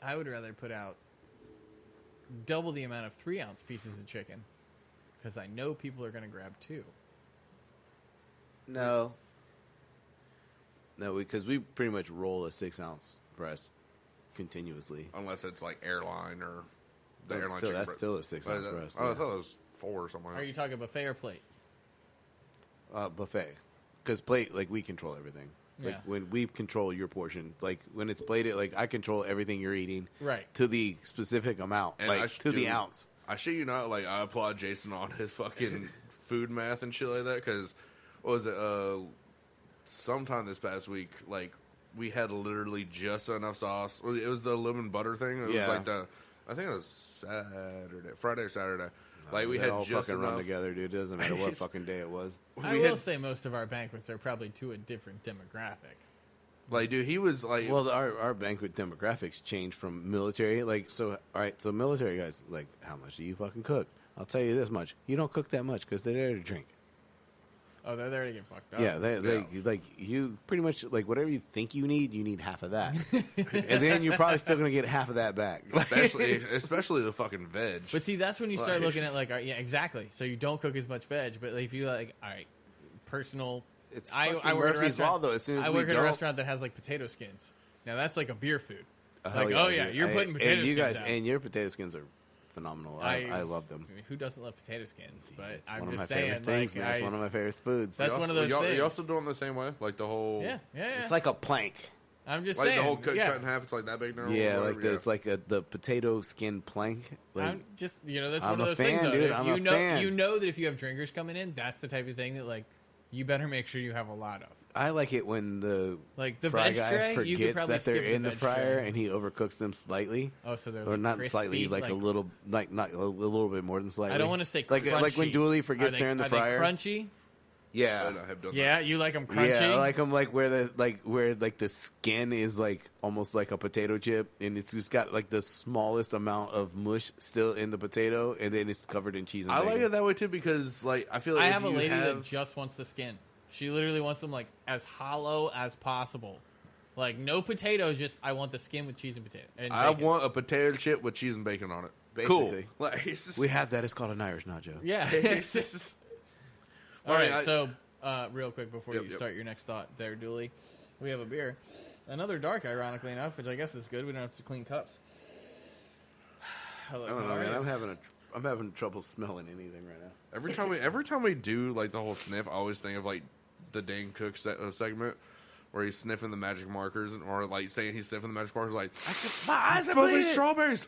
I would rather put out double the amount of 3-ounce pieces of chicken because I know people are going to grab 2. No, because we pretty much roll a 6-ounce breast continuously. Unless it's like airline or the No, airline still- chicken that's breast. still a 6-ounce Oh, breast, Oh, I yeah. thought it was 4 or something. Are you talking buffet or plate? Buffet, because plate like we control everything. Like Yeah. when we control your portion, like when it's plated, like I control everything you're eating, Right. to the specific amount, And like to the dude, ounce. I shit you not, like I applaud Jason on his fucking food math and shit like that. Because what was it? Sometime this past week, like we had literally just enough sauce. It was the lemon butter thing. It was Yeah. like I think it was Friday or Saturday. Like we They had all just fucking run enough. together, dude. It doesn't matter what fucking day it was. I We will had- say most of our banquets are probably to a different demographic. Like, dude, he was like, Well, our banquet demographics change from military. Like, so, all right, so military guys, like, how much do you fucking cook? I'll tell you this much: you don't cook that much because they're there to drink. Oh, they're there to get fucked up. Yeah, they Yeah. like you pretty much like whatever you think you need half of that, and then you're probably still gonna get half of that back. especially the fucking veg. But see, that's when you start Like, looking at like, yeah, exactly. So you don't cook as much veg, but like, if you like, all right, personal. It's I fucking work at a Murphy's restaurant. Law, though. As soon as I we work at a don't- restaurant that has like potato skins. Now that's like a beer food. Hell Like, oh yeah, dude. you're putting potato and you skins guys down. and your potato skins are phenomenal. I love them. Who doesn't love potato skins? But It's I'm one of my just saying, favorite things, like, man. It's one of my favorite foods. That's one of those y'all, things. You also doing the same way, like the whole, yeah. It's like a plank. I'm just like saying, the whole cut yeah. in half. It's like that big now. or Yeah, whatever, like it's like the potato skin plank. Like I'm just, that's I'm one of a those things, fan, though. dude. If I'm you a know, fan. you know that if you have drinkers coming in, that's the type of thing that like you better make sure you have a lot of. I like it when the Like the fry veg guy tray, you could forgets probably that they're skip the in the veg fryer tray. and he overcooks them slightly. Oh, so they're Or like not crispy, slightly, like a little, like not a little bit more than slightly. I don't want to say like crunchy. when Dooley forgets Are they're in the are fryer. They crunchy? Yeah, I have done Yeah, you like them crunchy. yeah, I like them like where the skin is like almost like a potato chip, and it's just got like the smallest amount of mush still in the potato, and then it's covered in cheese and I bacon. like it that way too because like I feel like I if have a you lady that have, just wants the skin. She literally wants them like as hollow as possible. Like, no potato, just I want the skin with cheese and potato. And I bacon. want a potato chip with cheese and bacon on it. Basically. Cool. Like, it's just, We have that. It's called an Irish nacho. Yeah. it's just, All right, I- so real quick before Yep, you yep. start your next thought there, Dooley, we have a beer. Another dark, ironically enough, which I guess is good. We don't have to clean cups. Hello, I don't how know, are man. you? I'm having trouble smelling anything right now. every time we do like the whole sniff, I always think of like the Dane Cook segment where he's sniffing the magic markers, or like saying he's sniffing the magic markers. Like, My eyes it smells like strawberries.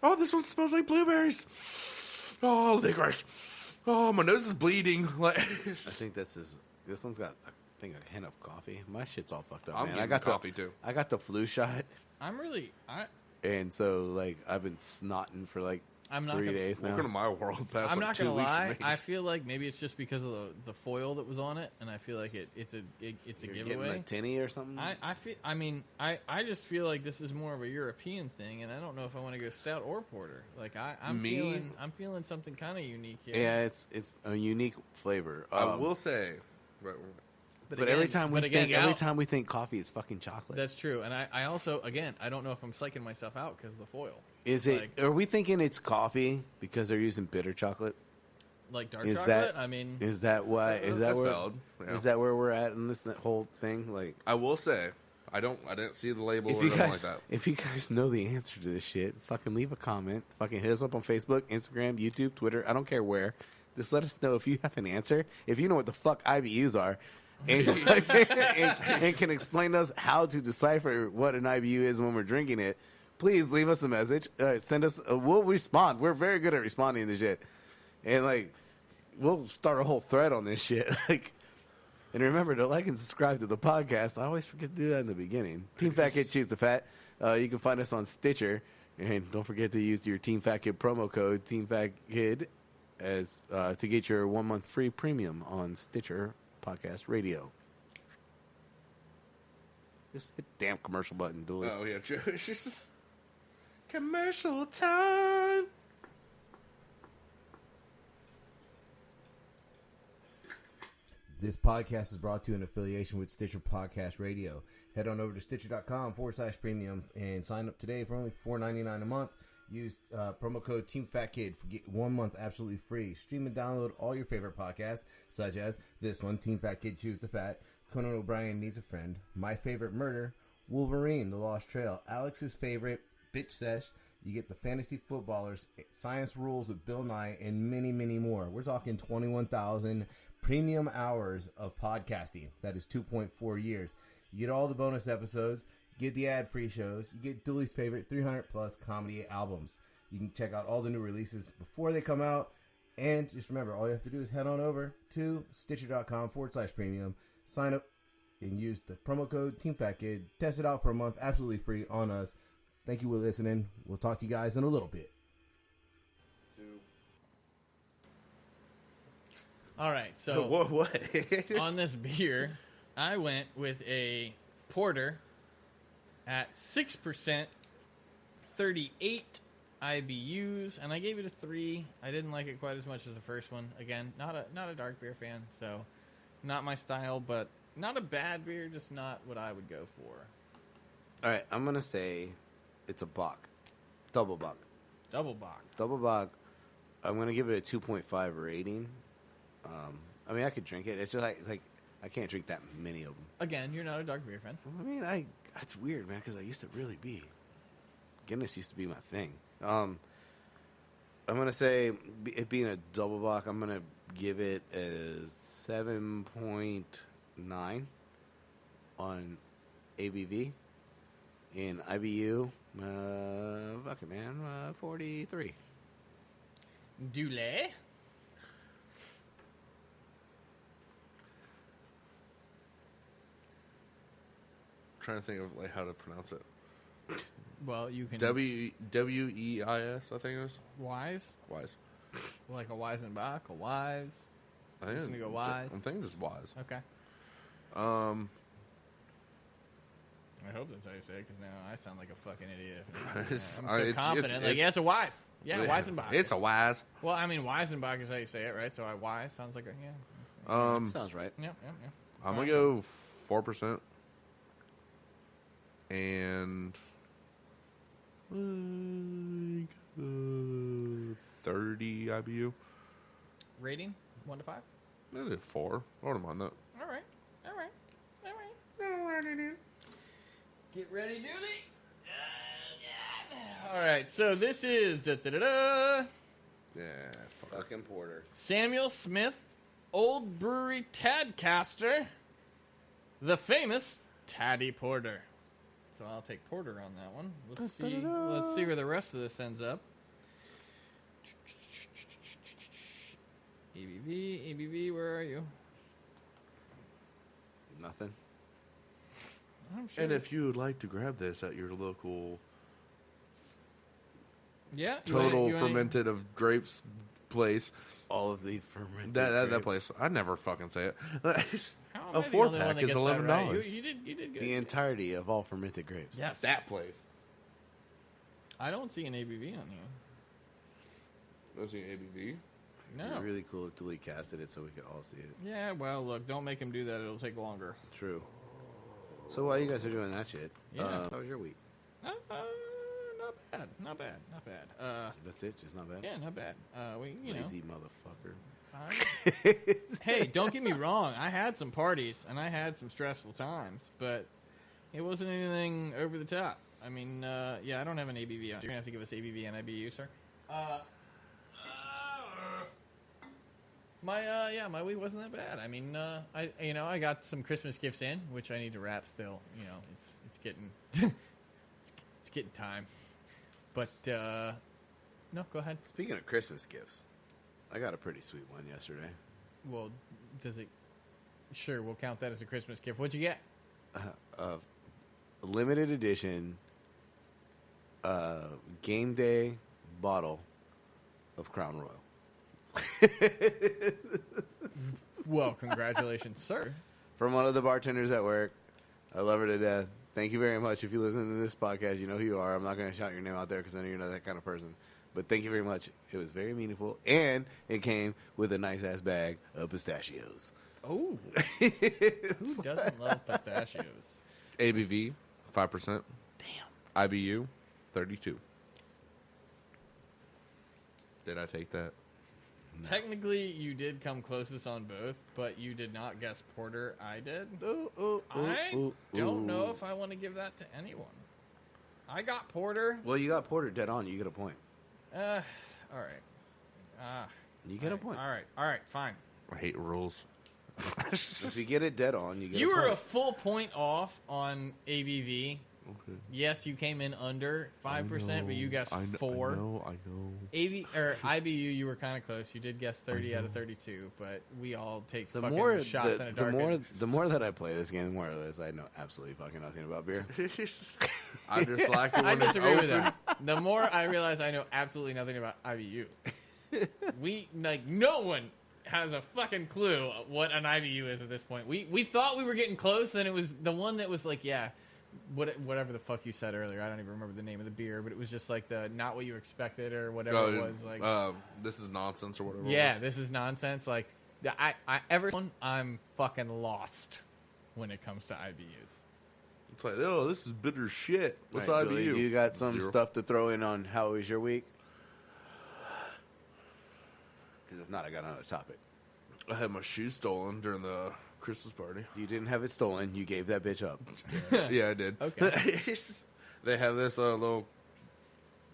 Oh, this one smells like blueberries. Oh, licorice. Oh, my nose is bleeding. Like, I think this one's got, I think, a hint of coffee. My shit's all fucked up, I'm man. getting I got coffee too. I got the flu shot, and so like I've been snotting for like I'm not 3 gonna- days now. Welcome to my world. Past I'm like not 2 gonna weeks lie. for me. I feel like maybe it's just because of the foil that was on it, and I feel like it's a You're giveaway. getting a tinny or something. I just feel like this is more of a European thing, and I don't know if I want to go stout or porter. Like I'm Me? feeling something kind of unique here. Yeah, it's a unique flavor. I will say, but every time we now- think coffee is fucking chocolate. That's true, and I also I don't know if I'm psyching myself out because of the foil. Is it? Are we thinking it's coffee because they're using bitter chocolate? Like dark Is chocolate? that? I mean, Is that why? Is that that's where? valid, yeah. Is that where we're at in this whole thing? Like, I will say, I didn't see the label if or you anything guys, like that. if you guys know the answer to this shit, fucking leave a comment. Fucking hit us up on Facebook, Instagram, YouTube, Twitter. I don't care where. Just let us know if you have an answer. If you know what the fuck IBUs are. And, and can explain to us how to decipher what an IBU is when we're drinking it, please leave us a message. Send us. We'll respond. We're very good at responding to shit, and like we'll start a whole thread on this shit. Like, and remember to like and subscribe to the podcast. I always forget to do that in the beginning. Team Fat Kid Choose the Fat. You can find us on Stitcher, and don't forget to use your Team Fat Kid promo code Team Fat Kid as to get your 1 month free premium on Stitcher Podcast Radio. Just hit the damn commercial button, Dooley. Oh yeah, it's just commercial time. This podcast is brought to you in affiliation with Stitcher Podcast Radio. Head on over to Stitcher.com/premium and sign up today for only $4.99 a month. Use promo code TeamFatKid for get 1 month absolutely free. Stream and download all your favorite podcasts, such as this one, Team Fat Kid Choose the Fat, Conan O'Brien Needs a Friend, My Favorite Murder, Wolverine, The Lost Trail, Alex's Favorite, Bitch Sesh. You get the Fantasy Footballers, Science Rules with Bill Nye, and many, many more. We're talking 21,000 premium hours of podcasting. That is 2.4 years. You get all the bonus episodes. You get the ad-free shows. You get Dooley's favorite 300-plus comedy albums. You can check out all the new releases before they come out. And just remember, all you have to do is head on over to Stitcher.com/premium, sign up, and use the promo code TeamFatKid. Test it out for a month, absolutely free on us. Thank you for listening. We'll talk to you guys in a little bit. all right. So What? on this beer, I went with a porter at 6%, 38 IBUs, and I gave it a 3. I didn't like it quite as much as the first one. Again, not a dark beer fan, so not my style, but not a bad beer, just not what I would go for. All right, I'm gonna say it's a Bock, double Bock. Double bock. Double Bock. I'm gonna give it a 2.5 rating. I mean, I could drink it. It's just like I can't drink that many of them. Again, you're not a dark beer fan. I mean, it's weird, man, because I used to really be. Guinness used to be my thing. I'm gonna say it being a double Bock, I'm gonna give it a 7.9 on ABV. In IBU, fuck it, man, 43. Dulé. Trying to think of like how to pronounce it. Well, you can WEIS, I think it was. wise, Wise. like a Weizenbach, a wise. I think Just gonna go Wise. I'm thinking just wise. Okay. I hope that's how you say it, because now I sound like a fucking idiot. It's- I'm so it's- confident. it's- like, yeah, it's a wise. Yeah, Weizenbach. It's a wise. Well, I mean, Weizenbach is how you say it, right? So wise sounds like a, yeah. Sounds right. Yep. I'm gonna go 4%. and 30 IBU. Rating 1 to 5. I did 4. I wouldn't mind that. All right. Get ready, Dooley. All right. So this is Yeah, Fucking porter. Samuel Smith, Old Brewery Tadcaster, the famous Taddy Porter. So I'll take porter on that one. Let's see where the rest of this ends up. ABV, where are you? Nothing. I'm sure. and if you would like to grab this at your local Yeah, total fermented of grapes place, All of the fermented that grapes. place, I never fucking say it. How am A I the 4 only one pack that is gets that $11. right? You did good. The entirety of all fermented grapes. Yes. That place. I don't see an ABV on here. That's the ABV. No. It'd be really cool if Delete casted it so we could all see it. Yeah, well, look, don't make him do that. It'll take longer. True. So while you guys are doing that shit, Yeah. how was your week? Not bad. That's it? Just not bad? Yeah, not bad. Lazy motherfucker. Hey, don't get me wrong. I had some parties and I had some stressful times, but it wasn't anything over the top. I mean, I don't have an ABV on. You're gonna have to give us ABV and IBU, sir. My week wasn't that bad. I mean, I got some Christmas gifts in, which I need to wrap still. You know, it's getting it's getting time. But no, go ahead. Speaking of Christmas gifts, I got a pretty sweet one yesterday. Well, does it? Sure, we'll count that as a Christmas gift. What'd you get? A limited edition game day bottle of Crown Royal. Well, congratulations, sir. From one of the bartenders at work. I love her to death. Thank you very much. If you listen to this podcast, you know who you are. I'm not going to shout your name out there because I know you're not that kind of person. But thank you very much. It was very meaningful. And it came with a nice-ass bag of pistachios. Oh, who doesn't love pistachios? ABV 5%. Damn. IBU 32. Did I take that? No. Technically, you did come closest on both, but you did not guess porter. I did. I don't know if I want to give that to anyone. I got porter. Well, you got porter dead on. You get a point. All right. You get a point. All right, fine. I hate rules. If you get it dead on, you get You a were point. a full point off on ABV. Okay. Yes, you came in under 5%, but you guessed 4. I know. IBU, you were kind of close. You did guess 30 out of 32, but we all take The fucking more shots in a dark. the more that I play this game, the more I realize I know absolutely fucking nothing about beer. I just like it I when it's disagree with open. that. The more I realize I know absolutely nothing about IBU. No one has a fucking clue what an IBU is at this point. We thought we were getting close, and it was the one that was like, whatever the fuck you said earlier. I don't even remember the name of the beer, but it was just like the not what you expected or whatever it was. Like, this is nonsense or whatever. yeah, it was. this is nonsense. Like, I'm fucking lost when it comes to IBUs. It's like, oh, this is bitter shit. What's All right, IBU? Billy, you got some 0. stuff to throw in on how was your week? Because if not, I got another topic. I had my shoe stolen during the Christmas party. You didn't have it stolen. You gave that bitch up. Yeah, I did. Okay. They have this little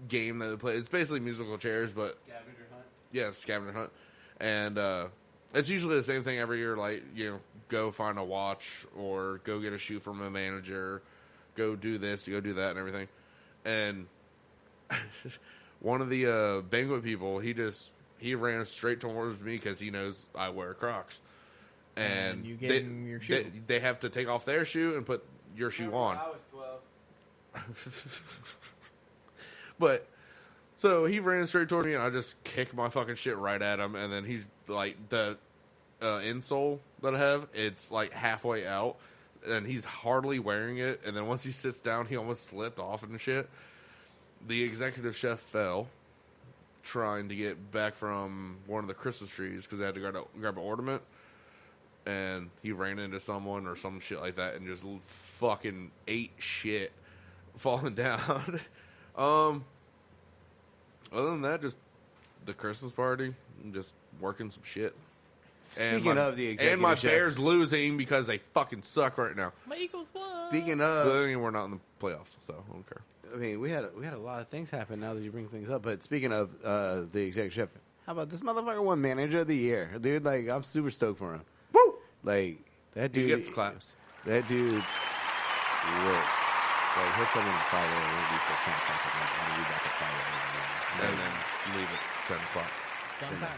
game that they play. It's basically musical chairs, but Scavenger hunt? yeah, scavenger hunt. And it's usually the same thing every year. Like, go find a watch or go get a shoe from a manager, go do this, go do that, and everything. And one of the banquet people, he ran straight towards me because he knows I wear Crocs. And you gave him your shoe. They have to take off their shoe and put your shoe on. I was 12. But so he ran straight toward me, and I just kicked my fucking shit right at him. And then he's like, the insole that I have, it's like halfway out, and he's hardly wearing it. And then once he sits down, he almost slipped off and shit. The executive chef fell trying to get back from one of the Christmas trees because they had to grab an ornament. And he ran into someone or some shit like that and just fucking ate shit falling down. Other than that, just the Christmas party, and just working some shit. Speaking of the executive and my chef- Bears losing because they fucking suck right now. My Eagles won. Speaking But of, I mean, we're not in the playoffs, so I don't care. I mean, we had a lot of things happen now that you bring things up. But speaking of the executive chef, how about this motherfucker won Manager of the Year, dude? Like, I'm super stoked for him. Woo! Like that dude He gets claps. That dude works. Like he'll come in at 5 a.m. and be for 10 o'clock at night, and he'll be back at 5 a.m. And then leave at 10 o'clock.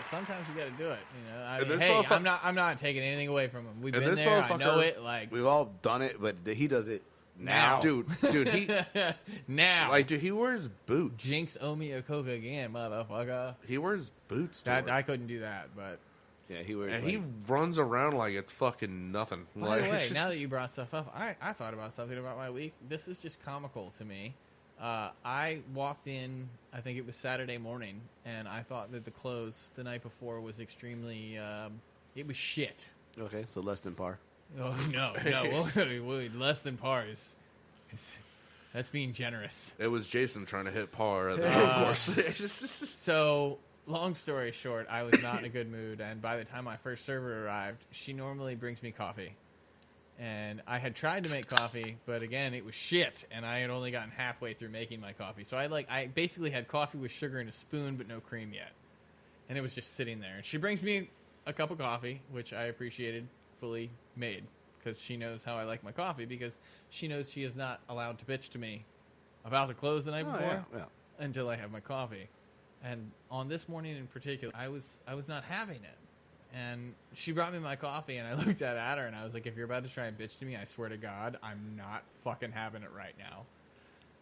Sometimes you got to do it. You know, I And mean, this hey, motherfucker- I'm not taking anything away from him. We've And been this there. I know motherfucker- it. Like We've all done it, but he does it now. Dude, he now, dude, he wears boots. Jinx owe me a Coke again, motherfucker. He wears boots. To That work. I couldn't do that, but Yeah, he wears. And like, he runs around like it's fucking nothing. by Like, the way, it's now that just- you brought stuff up, I thought about something about my week. This is just comical to me. I walked in, I think it was Saturday morning, and I thought that the close the night before was extremely, it was shit. okay, so less than par. Oh, no, less than par is that's being generous. it was Jason trying to hit par at the golf course. So, long story short, I was not in a good mood, and by the time my first server arrived, she normally brings me coffee. And I had tried to make coffee, but again, it was shit, and I had only gotten halfway through making my coffee. So I basically had coffee with sugar and a spoon, but no cream yet. And it was just sitting there. And she brings me a cup of coffee, which I appreciated, fully made, because she knows how I like my coffee, because she knows she is not allowed to bitch to me about the clothes the night before yeah. until I have my coffee. And on this morning in particular, I was not having it. And she brought me my coffee, and I looked at her, and I was like, if you're about to try and bitch to me, I swear to God, I'm not fucking having it right now.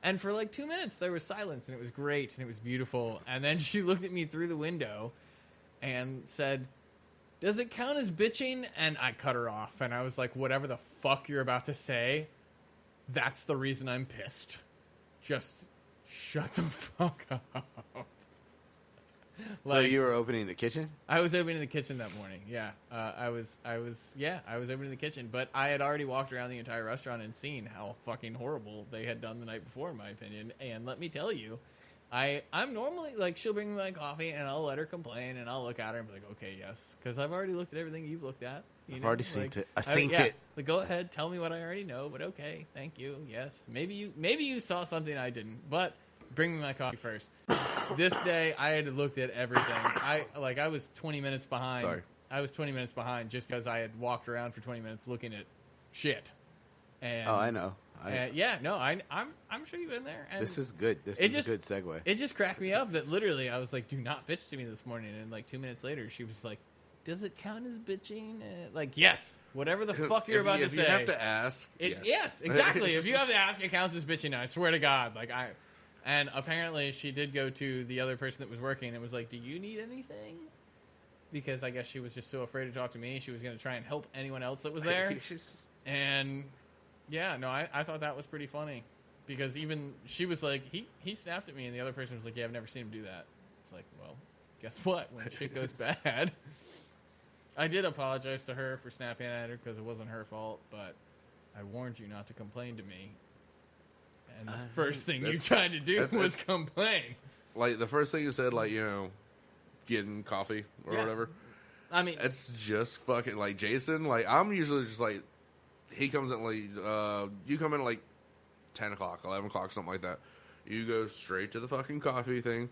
And for like 2 minutes, there was silence, and it was great, and it was beautiful. And then she looked at me through the window and said, does it count as bitching? And I cut her off, and I was like, whatever the fuck you're about to say, that's the reason I'm pissed. Just shut the fuck up. So you were opening the kitchen? I was opening the kitchen that morning. Yeah, I was opening the kitchen, but I had already walked around the entire restaurant and seen how fucking horrible they had done the night before, in my opinion. And let me tell you, I'm normally like, she'll bring me my coffee and I'll let her complain and I'll look at her and be like, okay, yes, because I've already looked at everything you've looked at. I've already synced it. I yeah, synced it. Like, go ahead, tell me what I already know, but okay, thank you. Yes, maybe you saw something I didn't, but bring me my coffee first. This day, I had looked at everything. I was 20 minutes behind. Sorry. I was 20 minutes behind just because I had walked around for 20 minutes looking at shit. And Oh, I know. yeah, no, I'm sure you've been there. And This is good. This it is just- a good segue. it just cracked me up that literally I was like, do not bitch to me this morning. And like 2 minutes later, she was like, does it count as bitching? Like, yes, whatever the fuck you're about to say. If you have to ask, Yes, exactly. If you have to ask, it counts as bitching. I swear to God. And apparently she did go to the other person that was working and was like, do you need anything? Because I guess she was just so afraid to talk to me. She was going to try and help anyone else that was there. And yeah, no, I thought that was pretty funny. Because even she was like, he snapped at me, and the other person was like, yeah, I've never seen him do that. It's like, well, guess what? When shit goes bad. I did apologize to her for snapping at her because it wasn't her fault, but I warned you not to complain to me. And the first thing you tried to do was complain. Like, the first thing you said, like, getting coffee or Yeah. whatever. I mean, It's just fucking, like, Jason, like, I'm usually just, like, he comes in, like, you come in, like, 10 o'clock, 11 o'clock, something like that. You go straight to the fucking coffee thing,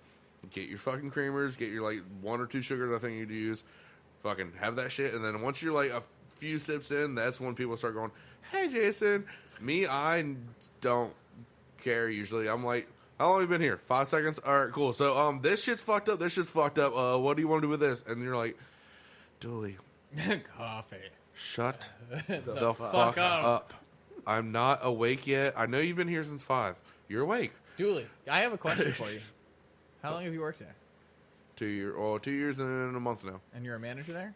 get your fucking creamers, get your, like, 1 or 2 sugars, I think you'd use, fucking have that shit, and then once you're, like, a few sips in, that's when people start going, hey, Jason. Me, I don't care usually. I'm like, how long have you been here? 5 seconds? Alright, cool. So this shit's fucked up, what do you want to do with this? And you're like, Dooley, coffee. shut the fuck up. I'm not awake yet. I know you've been here since 5. You're awake. Dooley, I have a question for you. How long have you worked there? 2 years and a month now. And you're a manager there?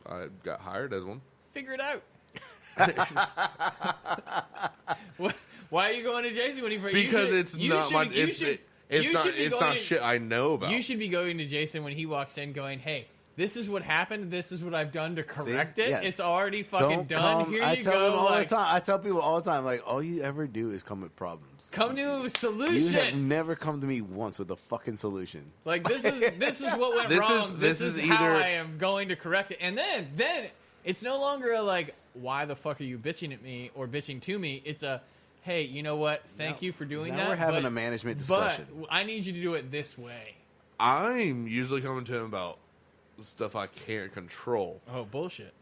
I got hired as one. Figure it out. Why are you going to Jason when he Because it's not my it's not shit I know about. You should be going to Jason when he walks in going, hey, this is what happened. This is what I've done to correct it. Yes. It's already fucking done. Here I you tell go. them all Like, the time. I tell people all the time, like, all you ever do is come with problems. come to solutions. You have never come to me once with a fucking solution. Like this is what went wrong. This is how I am going to correct it. And then it's no longer a like, why the fuck are you bitching at me or bitching to me? It's a, hey, you know what? Thank you for doing that. We're having a management discussion. But I need you to do it this way. I'm usually coming to him about stuff I can't control. Oh, bullshit.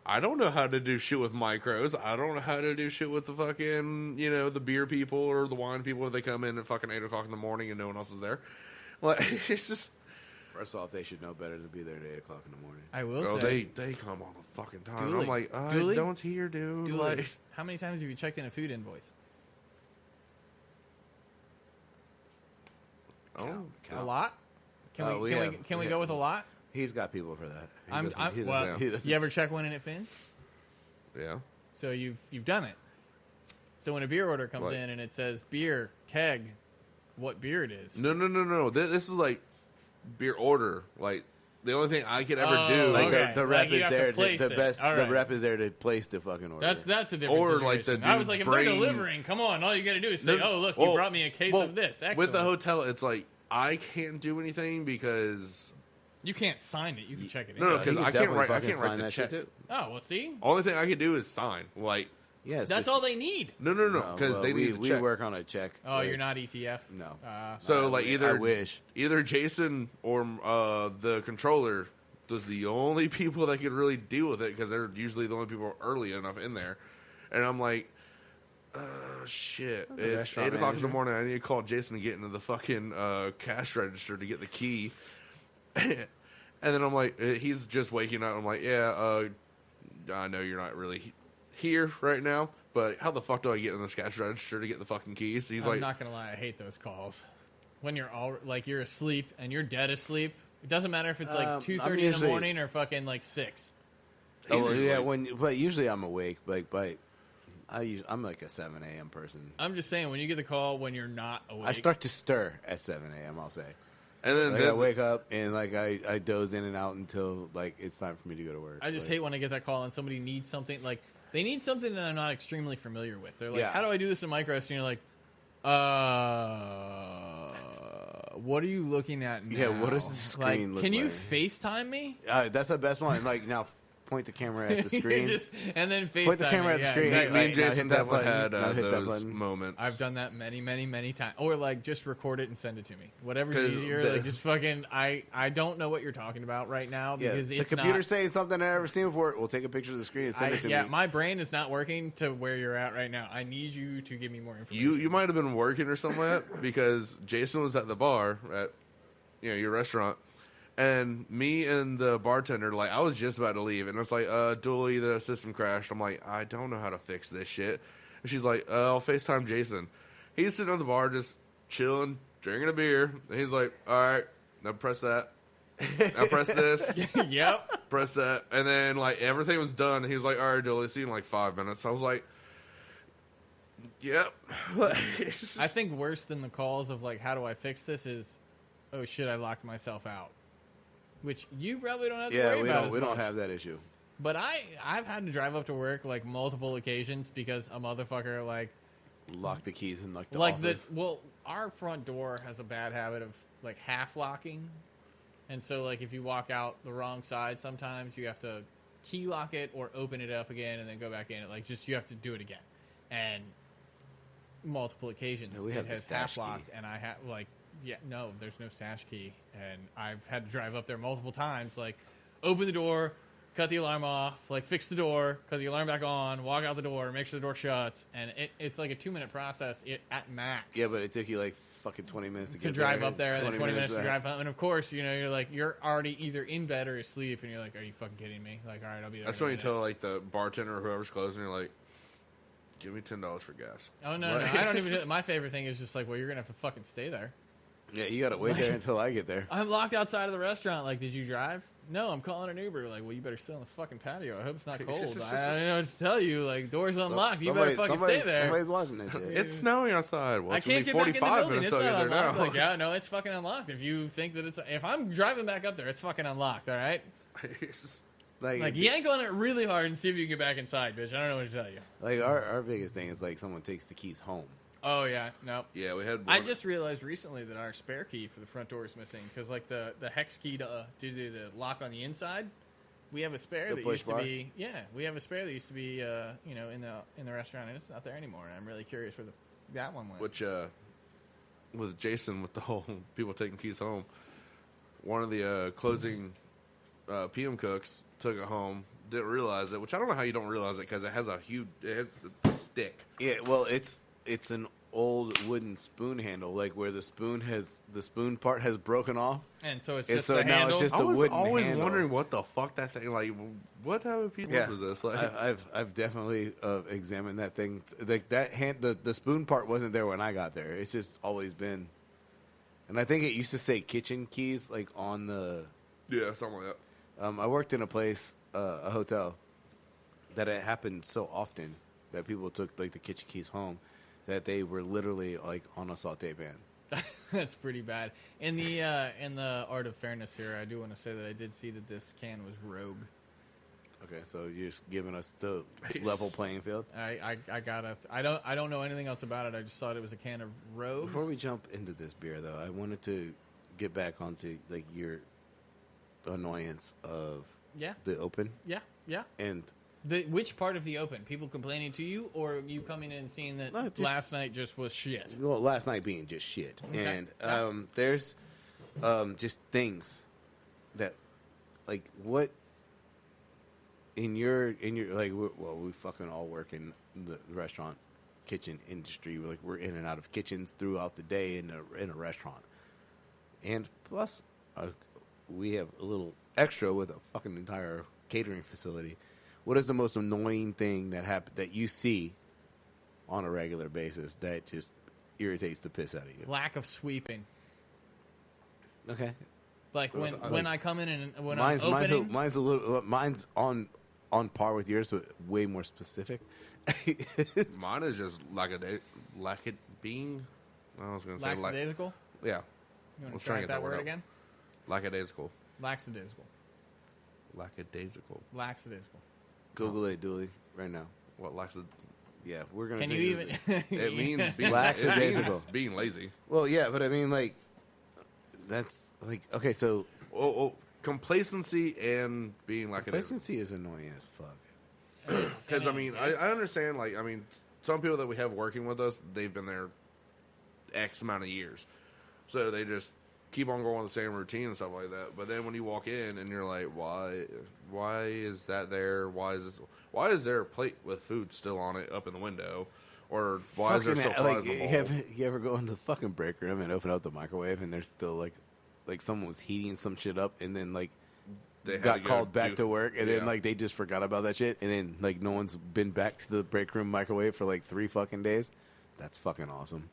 I don't know how to do shit with micros. I don't know how to do shit with the fucking, the beer people or the wine people if they come in at fucking 8 o'clock in the morning and no one else is there. Like, it's just... First off, they should know better to be there at 8 o'clock in the morning. I will Bro, say. they come all the fucking time. Dooley. I'm like, Dooley? don't here, dude. Dooley, Like, how many times have you checked in a food invoice? A lot? Can we go with a lot? He's got people for that. You ever check one in at Finn's? yeah. So you've done it. So when a beer order comes in and it says beer, keg, what beer it is. No. This is like beer order. Like, the only thing I could ever do. Like Okay. the rep Like, you is have to there. place The it. best. All The right. rep is there to place the fucking order. That's a different Or, situation. like, the I was like, if they're dude's delivering, come on, all you got to do is say, No, oh, look, well, you brought me a case well, of this. Excellent. With the hotel, it's like, I can't do anything because... You can't sign it. You can check it in. No, He because can I can't definitely write fucking the sign that check. shit too. Oh, well, see? Only thing I can do is sign. Like, Yes, That's all they need. no, because well, they need we to check. work on a check. Oh, like, you're not ETF? No. So, like, I either wish. either Jason or the controller was the only people that could really deal with it because they're usually the only people early enough in there. And I'm like, shit. The It's restaurant 8 o'clock in the manager. morning. I need to call Jason to get into the fucking cash register to get the key. And then I'm like, he's just waking up. I'm like, yeah, I know you're not really here right now, but how the fuck do I get in this cash register to get the fucking keys? He's I'm like, not gonna lie, I hate those calls. When you're all like you're asleep and you're dead asleep. It doesn't matter if it's like 2:30 in the usually- morning or fucking like 6. Oh, well, Easy, yeah. like- But usually I'm awake. But I'm like a 7 a.m. person. I'm just saying when you get the call when you're not awake. I start to stir at 7 a.m. I'll say. and then, Like I wake up and like I doze in and out until like it's time for me to go to work. I just Like, hate when I get that call and somebody needs something like they need something that I'm not extremely familiar with. They're like, Yeah. "How do I do this in Micros?" And you're like, what are you looking at now? Yeah, what does the screen look Can you like? FaceTime me?" That's the best one. Like now, point the camera at the screen. And then FaceTime Point the camera me. at the Yeah, screen. exactly. me and Now Jason hit that definitely button. had Now hit that those button. moments. I've done that many times. Or like just record it and send it to me. Whatever's 'Cause easier. the- Like just fucking I don't know what you're talking about right now Yeah, because the it's computer's not, saying something I've never seen before. We'll take a picture of the screen and send it to me. my brain is not working to where you're at right now. I need you to give me more information. You might have been working or something like that because Jason was at the bar at your restaurant, and me and the bartender, like, I was just about to leave, and it's like, Dooley, the system crashed. I'm like, I don't know how to fix this shit. And she's like, I'll FaceTime Jason. He's sitting at the bar just chilling, drinking a beer, and he's like, all right, now press that. Now press this. Yep. Press that. And then, like, everything was done. He was like, all right, Dooley, see you in like 5 minutes. I was like, yep. I think worse than the calls of like, how do I fix this is, oh shit, I locked myself out. Which you probably don't have to worry about as we don't much. have that issue. But I've had to drive up to work like multiple occasions because a motherfucker like Lock the keys in like the office. our front door has a bad habit of like half locking. And so like if you walk out the wrong side sometimes you have to key lock it or open it up again and then go back in. Like just you have to do it again. And multiple occasions Yeah, we have it the has stash half locked and I have like no, there's no stash key. And I've had to drive up there multiple times, like open the door, cut the alarm off, like fix the door, cut the alarm back on, walk out the door, make sure the door shuts, and it's like a 2-minute process at max. Yeah, but it took you like fucking 20 minutes to get drive there, up there and then 20 minutes to back. drive home. And of course, you're already either in bed or asleep, and you're like, are you fucking kidding me? Like, all right, I'll be there. That's in a when you minute. tell, like, the bartender or whoever's closing, you're like, give me $10 for gas. Oh no, Like, I don't even. My favorite thing is just like, well, you're gonna have to fucking stay there. Yeah, you gotta wait there until I get there. I'm locked outside of the restaurant. Like, did you drive? No, I'm calling an Uber. Like, well, you better sit on the fucking patio. I hope it's not cold. I don't know what to tell you. Like, doors unlocked. You better fucking stay there. Somebody's watching that shit. It's snowing outside. Well, I it's gonna can't be get back in the 45 building. minutes It's till I not get there unlocked. now. Like, yeah, no, it's fucking unlocked. If you think that if I'm driving back up there, it's fucking unlocked. All right. Like, yank on it really hard and see if you can get back inside, bitch. I don't know what to tell you. Like our biggest thing is like someone takes the keys home. Oh yeah, no. Yeah, we had. I just realized recently that our spare key for the front door is missing because like the hex key to do the lock on the inside, we have a spare The that push used to bar? be we have a spare that used to be in the restaurant and it's not there anymore. And I'm really curious where that one went. Which with Jason with the whole people taking keys home, one of the closing PM cooks took it home. Didn't realize it, which I don't know how you don't realize it because it has a stick. Yeah, well, it's an old wooden spoon handle, like where the spoon part has broken off, and so it's and just so the now handle. it's just I a was wooden always handle. wondering what the fuck that thing like. What type of people do this? Like, I've definitely examined that thing. Like that the spoon part wasn't there when I got there. It's just always been, and I think it used to say kitchen keys like on the. yeah, something like that. I worked in a place, a hotel, that it happened so often that people took like the kitchen keys home that they were literally like on a saute pan. That's pretty bad. In the art of fairness here, I do want to say that I did see that this can was Rogue. Okay, so you're just giving us the level playing field. I don't know anything else about it. I just thought it was a can of Rogue. Before we jump into this beer, though, I wanted to get back onto like your annoyance of the open Yeah. and Which part of the open? People complaining to you, or you coming in and seeing that No, just- last night just was shit? well, last night being just shit, Okay. and there's just things that like what in your like we fucking all work in the restaurant kitchen industry. We're in and out of kitchens throughout the day in a restaurant, and plus we have a little extra with a fucking entire catering facility. What is the most annoying thing that you see on a regular basis that just irritates the piss out of you? Lack of sweeping. Okay, Like when I come in and when mine's I'm opening. mine's on par with yours, but way more specific. Mine is just like it being. I was going to say Lackadaisical? yeah, You want Let's to try track and get that that word word out. again? lackadaisical. Lackadaisical. Lackadaisical. Lackadaisical. Google it, Dooley, right now. What lackad? Yeah, we're gonna. Can take you it. even? It means being Lackadaisical. it means being lazy. Well, yeah, but I mean, like, that's like okay. So Complacency and being lackadaisical. complacency is annoying as fuck. Because I mean, I understand. Like, I mean, some people that we have working with us, they've been there X amount of years, so they just keep on going with the same routine and stuff like that. But then when you walk in and you're like, why is that there? Why is there a plate with food still on it up in the window? Or why is there still fries in the bowl? You ever go in the fucking break room and open up the microwave and there's still like someone was heating some shit up and then like They had got to go called back to work and then yeah. like they just forgot about that shit and then like no one's been back to the break room microwave for like 3 fucking days. That's fucking awesome.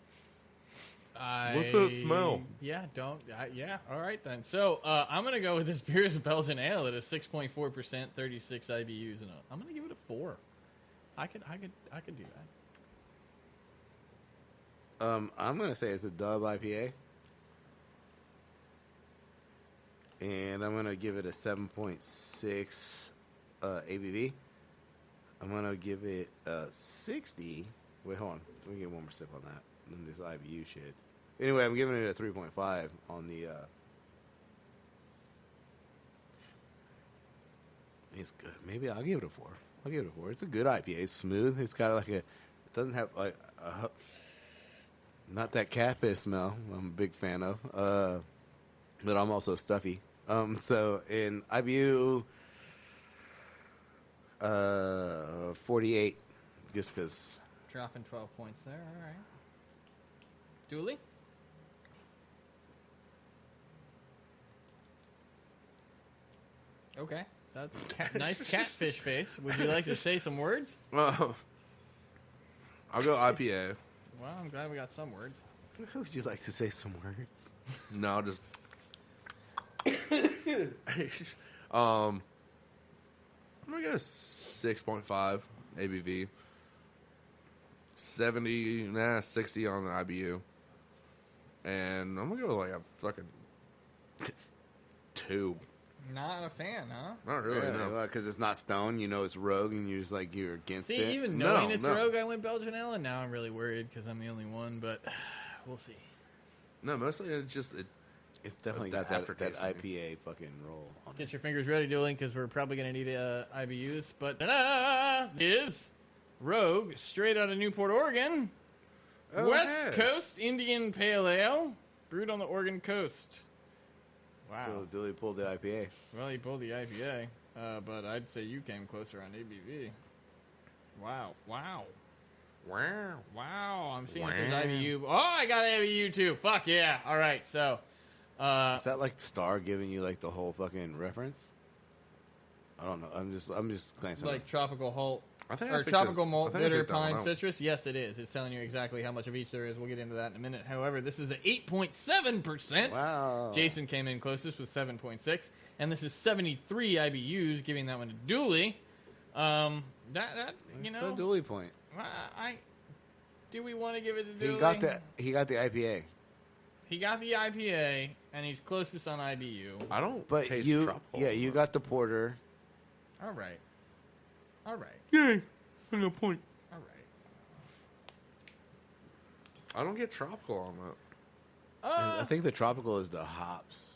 What's that smell? Yeah, yeah, all right then. So I'm gonna go with this beer is a Belgian ale at a 6.4%, 36 IBUs, and I'm gonna give it a 4. I could do that. I'm gonna say it's a Dub IPA, and I'm gonna give it a 7.6 ABV. I'm gonna give it a 60. Wait, hold on. Let me get one more sip on that. And this IBU shit. Anyway, I'm giving it a 3.5 on the. It's good. Maybe I'll give it a 4. I'll give it a 4. It's a good IPA. It's smooth. It's got like it doesn't have like not that cat piss smell. I'm a big fan of. But I'm also stuffy. So in IBU, 48, just because. Dropping 12 points there. All right. Dooley? Okay. That's nice catfish face. Would you like to say some words? I'll go IPA. Well, I'm glad we got some words. Would you like to say some words? No, just I'm gonna go 6.5 ABV, 60 on the IBU, and I'm gonna go like a fucking 2. Not a fan, huh? Not really. No. Because it's not Stone. You know it's Rogue, and you're just like, you're against See, it. even knowing No, it's no. Rogue, I went Belgian Ale, and now I'm really worried because I'm the only one, but we'll see. No, mostly it's just It's definitely The got that aftertaste. IPA fucking roll on it. Get your fingers ready, Dueling, because we're probably going to need IBUs. But ta-da! Is Rogue, straight out of Newport, Oregon. Oh, West yeah. Coast Indian Pale Ale, brewed on the Oregon coast. Wow. So Dilly pulled the IPA. Well, he pulled the IPA, but I'd say you came closer on ABV. Wow. Wow. I'm seeing if there's IBU. Oh, I got IBU too. Fuck yeah. All right, so... Is that like Star giving you like the whole fucking reference? I don't know. I'm just glancing. like tropical halt I think I or picked tropical this- malt, I think I bitter, picked that one pine, out. citrus. Yes, it is. It's telling you exactly how much of each there is. We'll get into that in a minute. However, this is at 8.7%. Wow. Jason came in closest with 7.6, and this is 73 IBUs, giving that one to Dooley. That you It's know, a Dooley point. do we want to give it to Dooley? He got the IPA. He got the IPA, and he's closest on IBU. I don't But taste you, tropical. yeah, you got the porter. All right. Yay! I got a point. All right. I don't get tropical on that. I think the tropical is the hops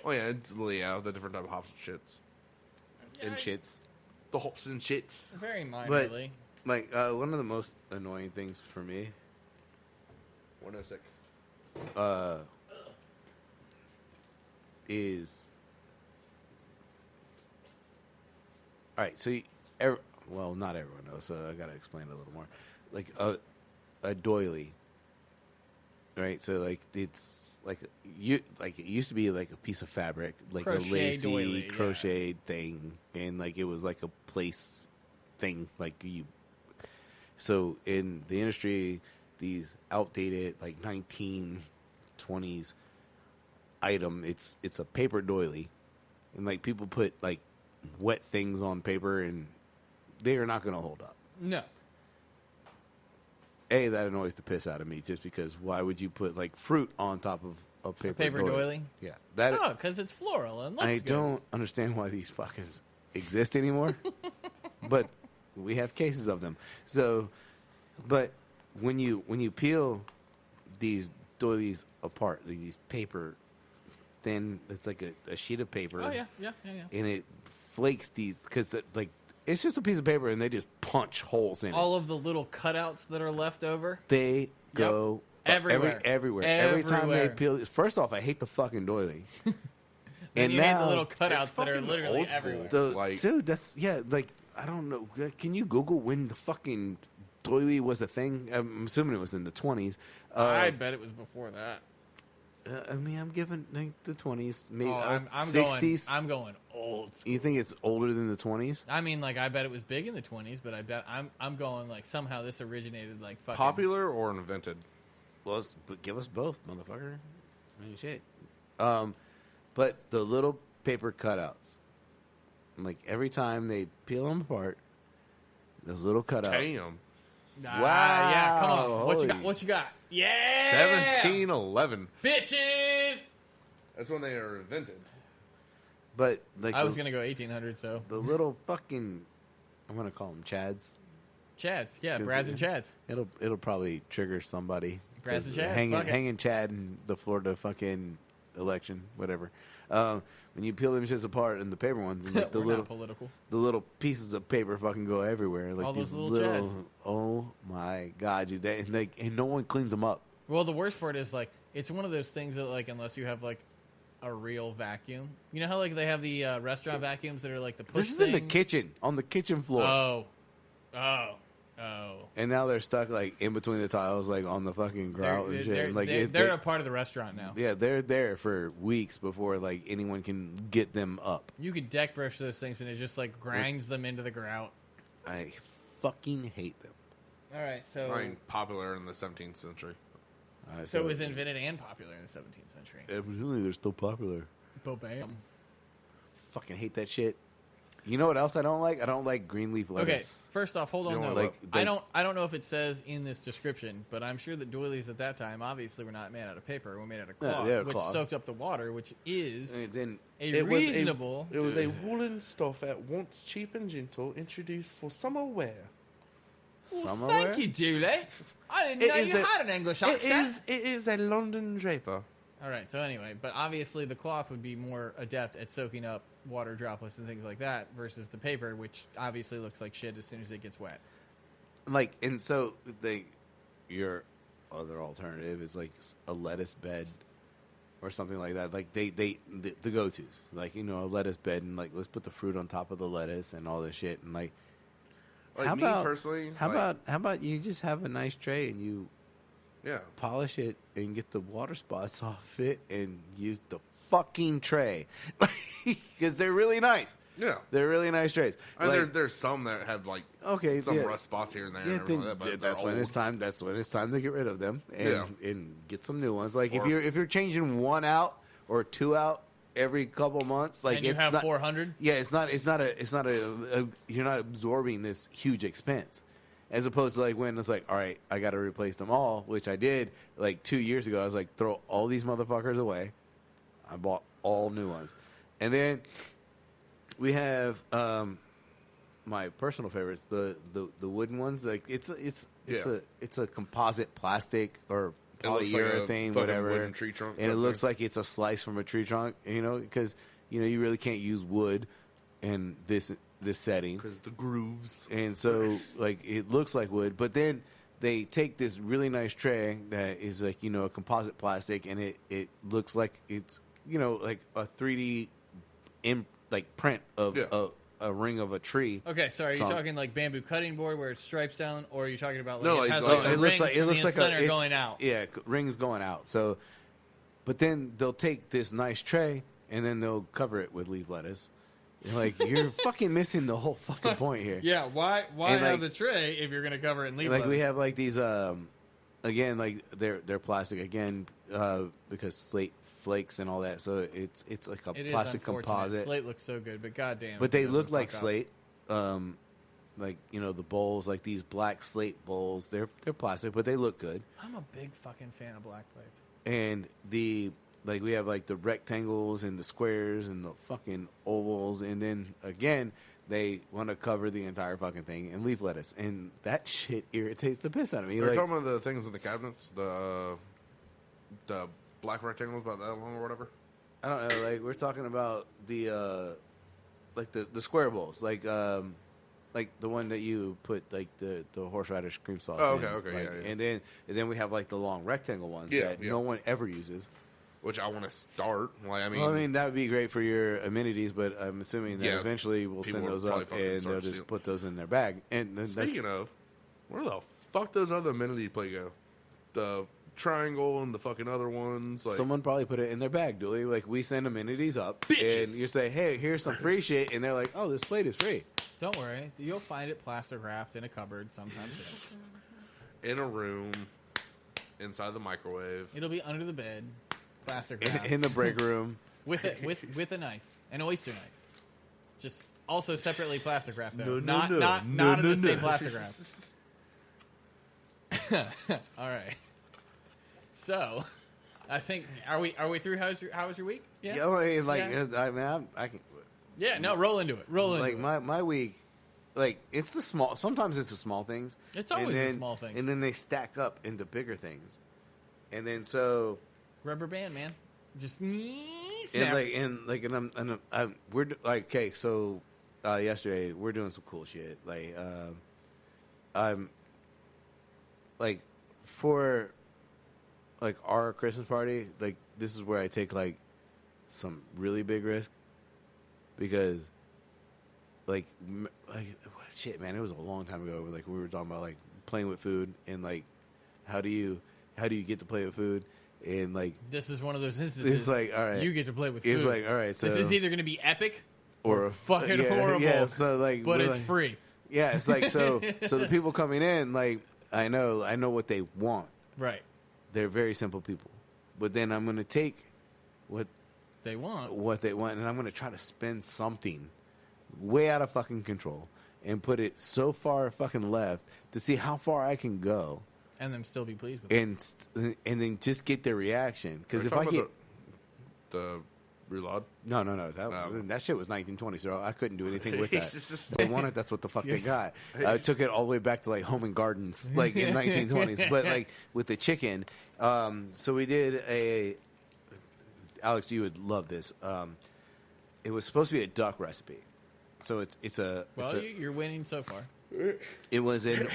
Oh yeah, it's the different type of hops and shits. and shits. The hops and shits. Very minorly. Like one of the most annoying things for me 106. is all right. So, well, not everyone knows, so I gotta explain it a little more. Like a doily, right? So like it's like it used to be like a piece of fabric, like Crochet a lacy doily, yeah. crochet thing, and like it was like a place thing, like you. So in the industry, these outdated like 1920s item, it's a paper doily, and like people put like wet things on paper, and they are not going to hold up. No. That annoys the piss out of me, just because why would you put like fruit on top of a paper doily? Yeah, that Oh, because it's floral and looks I good. don't understand why these fuckers exist anymore. But we have cases of them. So, but when you peel these doilies apart, like these paper, then it's like a sheet of paper. Oh, yeah. And it flakes these, because like it's just a piece of paper, and they just punch holes in it. All of the little cutouts that are left over. They go Everywhere. everywhere. Every time they Everywhere. peel this. First off, I hate the fucking doily. And you hate the little It's cutouts that are fucking literally old school. everywhere. Like- dude, that's like I don't know. Can you Google when the fucking doily was a thing? I'm assuming it was in the 20s. I bet it was before that. I mean, I'm giving like the 20s, maybe I'm 60s. I'm going old school. You think it's older than the 20s? I mean, like I bet it was big in the 20s, but I bet I'm going like somehow this originated like fucking Popular or invented? Well, but give us both, motherfucker. I mean, shit. But the little paper cutouts, like every time they peel them apart, those little cutouts. Damn. Ah, yeah, come on. What you got? Holy. What you got? Yeah. 1711. Bitches. That's when they are invented. But like I was gonna go 1800, so the little fucking, I'm gonna call them Chads. Chads, yeah, 'Cause Brads and Chads. It'll probably trigger somebody. Brads and 'Cause Chads, hanging fuck it. hanging Chad in the Florida fucking election, whatever. When you peel them shits apart and the paper ones, and like the We're little not political. the little pieces of paper fucking go everywhere. Like All those these little Chads. oh my god, dude! And no one cleans them up. Well, the worst part is like it's one of those things that like unless you have like a real vacuum, you know how like they have the restaurant vacuums that are like the push This is in the things? kitchen, on the kitchen floor. Oh. And now they're stuck like in between the tiles, like on the fucking grout and shit. They're, Like they're a part of the restaurant now. yeah, they're there for weeks before like anyone can get them up. You could deck brush those things and it just like grinds them into the grout. I fucking hate them. All right, so I mean, popular in the 17th century. So it was invented and popular in the 17th century. Evidently, they're still popular. Bam. Fucking hate that shit. You know what else I don't like? I don't like green leaf lettuce. Okay, first off, hold on You though. don't like- I don't know if it says in this description, but I'm sure that doilies at that time obviously were not made out of paper, were made out of Yeah, cloth, they're which cloth. soaked up the water, which is And then a reasonable. It was a woolen stuff at once cheap and gentle, introduced for summer wear. summer Thank you, Dooley. I didn't know you had an English accent. It is a London draper. All right, so anyway, but obviously the cloth would be more adept at soaking up water droplets and things like that versus the paper, which obviously looks like shit as soon as it gets wet. Like, and so your other alternative is like a lettuce bed or something like that. Like the go-tos, like, you know, a lettuce bed, and like, let's put the fruit on top of the lettuce and all this shit. And like, Like me personally, how about you just have a nice tray and you yeah. polish it and get the water spots off it and use the fucking tray, because they're really nice. Yeah. They're really nice trays. And Like, there's some that have like okay, some yeah. rust spots here and there Yeah, and everything then, like that, but that's they're when it's old. time. That's when it's time to get rid of them and get some new ones. Like, Or- if you're changing one out or two out every couple months, like, And you it's have not, 400? Yeah, it's not a you're not absorbing this huge expense. As opposed to like when it's like, all right, I got to replace them all, which I did like 2 years ago. I was like, throw all these motherfuckers away. I bought all new ones, and then we have my personal favorites, the wooden ones. Like, it's a composite plastic or It looks like a polyurethane, fucking whatever, wooden tree trunk and it type looks thing. like it's a slice from a tree trunk. You know, because you really can't use wood in this setting. Because the grooves. And so, like, it looks like wood, but then they take this really nice tray that is like, a composite plastic, and it looks like it's, like a 3D print of a ring of a tree. Okay, so are you Trunk. talking like bamboo cutting board where it stripes down, or are you talking about like No, it like, has like, like the it looks rings like from the center it's- going out? Yeah, rings going out. So, but then they'll take this nice tray and then they'll cover it with leaf lettuce. You're like, you're fucking missing the whole fucking point here. Yeah, why And, have like- the tray if you're going to cover it in leaf Like, we lettuce? have like these again, like they're plastic again, because slate flakes and all that, so it's like a It is plastic unfortunate. composite. Slate looks so good, but goddamn. But they it doesn't look like fuck up. slate. Like, the bowls, like these black slate bowls, they're plastic, but they look good. I'm a big fucking fan of black plates. And we have like the rectangles and the squares and the fucking ovals, and then again they want to cover the entire fucking thing in leaf lettuce, and that shit irritates the piss out of me. Are you Like, talking about the things in the cabinets? The black rectangles about that long or whatever? I don't know, like, we're talking about the like the square bowls, like the one that you put like the horseradish cream sauce Oh, in. okay, like, yeah. And then we have like the long rectangle ones Yeah, that yeah. no one ever uses. Which I want to start. Like, I mean, Well, I mean, that would be great for your amenities, but I'm assuming that Yeah, eventually we'll people send will those probably up fucking and start they'll to see just them. put those in their bag. And that's speaking of, where the fuck those other amenity play go? The triangle and the fucking other ones. Like, someone probably put it in their bag, Dooley. Like, we send amenities up, Bitches. and you say, "Hey, here's some free shit," and they're like, "Oh, this plate is free." Don't worry, you'll find it plastic wrapped in a cupboard sometime soon. in a room, inside the microwave. It'll be under the bed, plastic wrapped, In the break room. with a knife, an oyster knife. Just also separately plastic wrapped though, No, no, not no. in No, the no, same no. plastic wrap. All right. So, I think are we through? How was your week? Yeah, I mean, like, Yeah. I mean, I can. Yeah, no, roll into it. Roll into Like it. my week, like, it's the small. Sometimes it's the small things. It's always and the then, small things. and then they stack up into bigger things, and then so. Rubber band, man. Just And snap. we're like, okay, so yesterday we're doing some cool shit. Like, I'm like, for like our Christmas party, like, this is where I take like some really big risk, because like shit, man, it was a long time ago. Like, we were talking about like playing with food and like how do you get to play with food. And like, This is one of those instances. it's like, all right, You get to play with food. it's like, all right, so This is either going to be epic or fucking yeah, horrible. Yeah, so like, but we're it's like- free. Yeah, it's like, so the people coming in, like, I know what they want, Right. they're very simple people. But then I'm going to take what they want, and I'm going to try to spin something way out of fucking control and put it so far fucking left to see how far I can go. And them still be pleased with it. And then just get their reaction. Because if I talking get... about the reload? No. That shit was 1920, so I couldn't do anything with that. They wanted, that's what the fuck they got. I took it all the way back to like Home and Gardens, like in 1920s. But like with the chicken, so we did a... Alex, you would love this. It was supposed to be a duck recipe. So it's a... Well, you're winning so far. It was an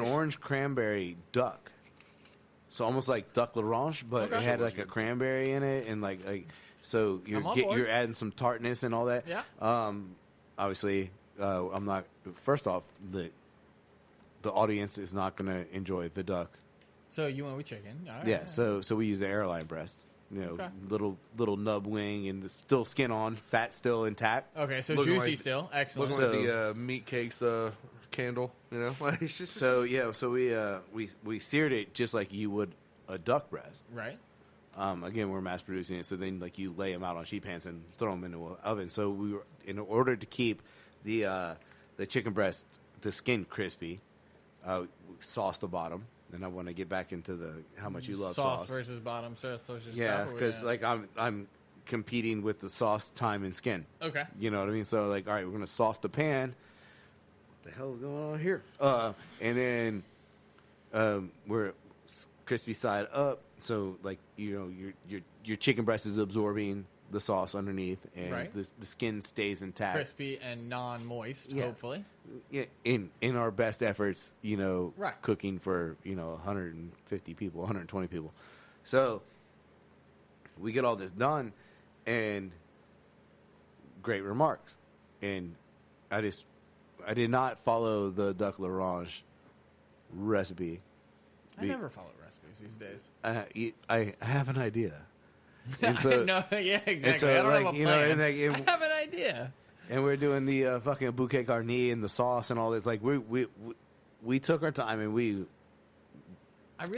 orange cranberry duck. So almost like duck l'orange, but it had like a cranberry in it, and like so you're adding some tartness and all that. Yeah. Obviously, I'm not. First off, the audience is not going to enjoy the duck. So you went with chicken. All right. Yeah. So we use the airline breast. You know, Okay. little nub wing and still skin on, fat still intact. Okay, so Looking juicy like- still. Excellent. Looking like the meat cakes candle, you know? Like, it's just, So we seared it just like you would a duck breast. Right. Again, we're mass producing it, so then like you lay them out on sheet pans and throw them into an oven. So we were, in order to keep the chicken breast, the skin crispy, we sauce the bottom. And I want to get back into the how much you love sauce versus bottom sauce versus yeah, stuff, because like I'm competing with the sauce, time, and skin. Okay. You know what I mean? So like, all right, we're gonna sauce the pan. What the hell is going on here? And then we're crispy side up. So like your chicken breast is absorbing the sauce underneath, and Right. the skin stays intact, Crispy and non-moist, Yeah. hopefully. Yeah, in our best efforts, Right. cooking for 150 people, 120 people. So we get all this done, and great remarks. And I did not follow the duck l'orange recipe. I never follow recipes these days. I have an idea. And so, no, yeah, exactly. and so, I don't like, have a you know, plan. and, like, I have an idea. And we're doing the fucking bouquet garni and the sauce and all this. Like we took our time and we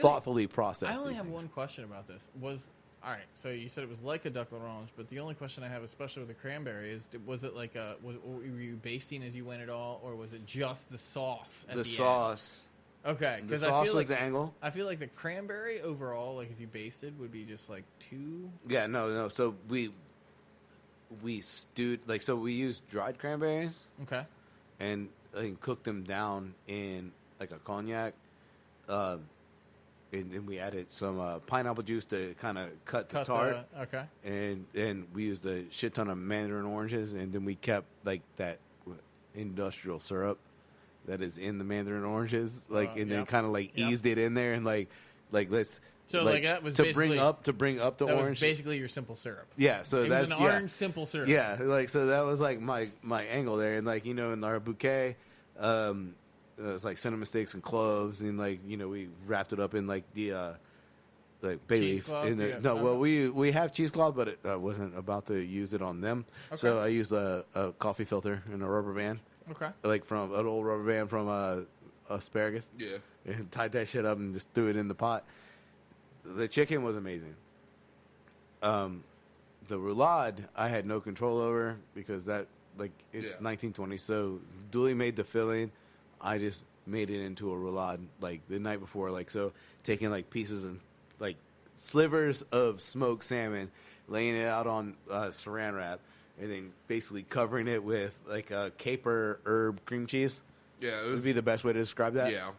thoughtfully processed. I only these have things. one question about this. All right, so you said it was like a duck l'orange, but the only question I have, especially with the cranberry, is was it like were you basting as you went at all, or was it just the sauce at the sauce. end? Okay, The because sauce I feel was like the angle. I feel like the cranberry overall, like if you basted, would be just like too. Yeah, no. So we stewed so we used dried cranberries Okay. and cooked them down in like a cognac. And we added some pineapple juice to kind of cut the tart. Okay. And we used a shit ton of mandarin oranges, and then we kept like that industrial syrup that is in the mandarin oranges, and then kind of eased it in there, and like let's So that was to bring up the that orange. was basically your simple syrup. Yeah, so It that's was an orange simple syrup. Yeah, so that was like my angle there, and in our bouquet, it was like cinnamon sticks and cloves, and we wrapped it up in the bay leaf. Cheesecloth? Well, we have cheesecloth, but I wasn't about to use it on them, so I used a coffee filter and a rubber band, Okay. from an old rubber band from asparagus. yeah. And tied that shit up and just threw it in the pot. The chicken was amazing. The roulade I had no control over because it's 1920. So Dooley made the filling. I just made it into a roulade the night before. So taking pieces and slivers of smoked salmon, laying it out on saran wrap, and then basically covering it with a caper herb cream cheese. Yeah, it Would be the best way to describe that. Yeah.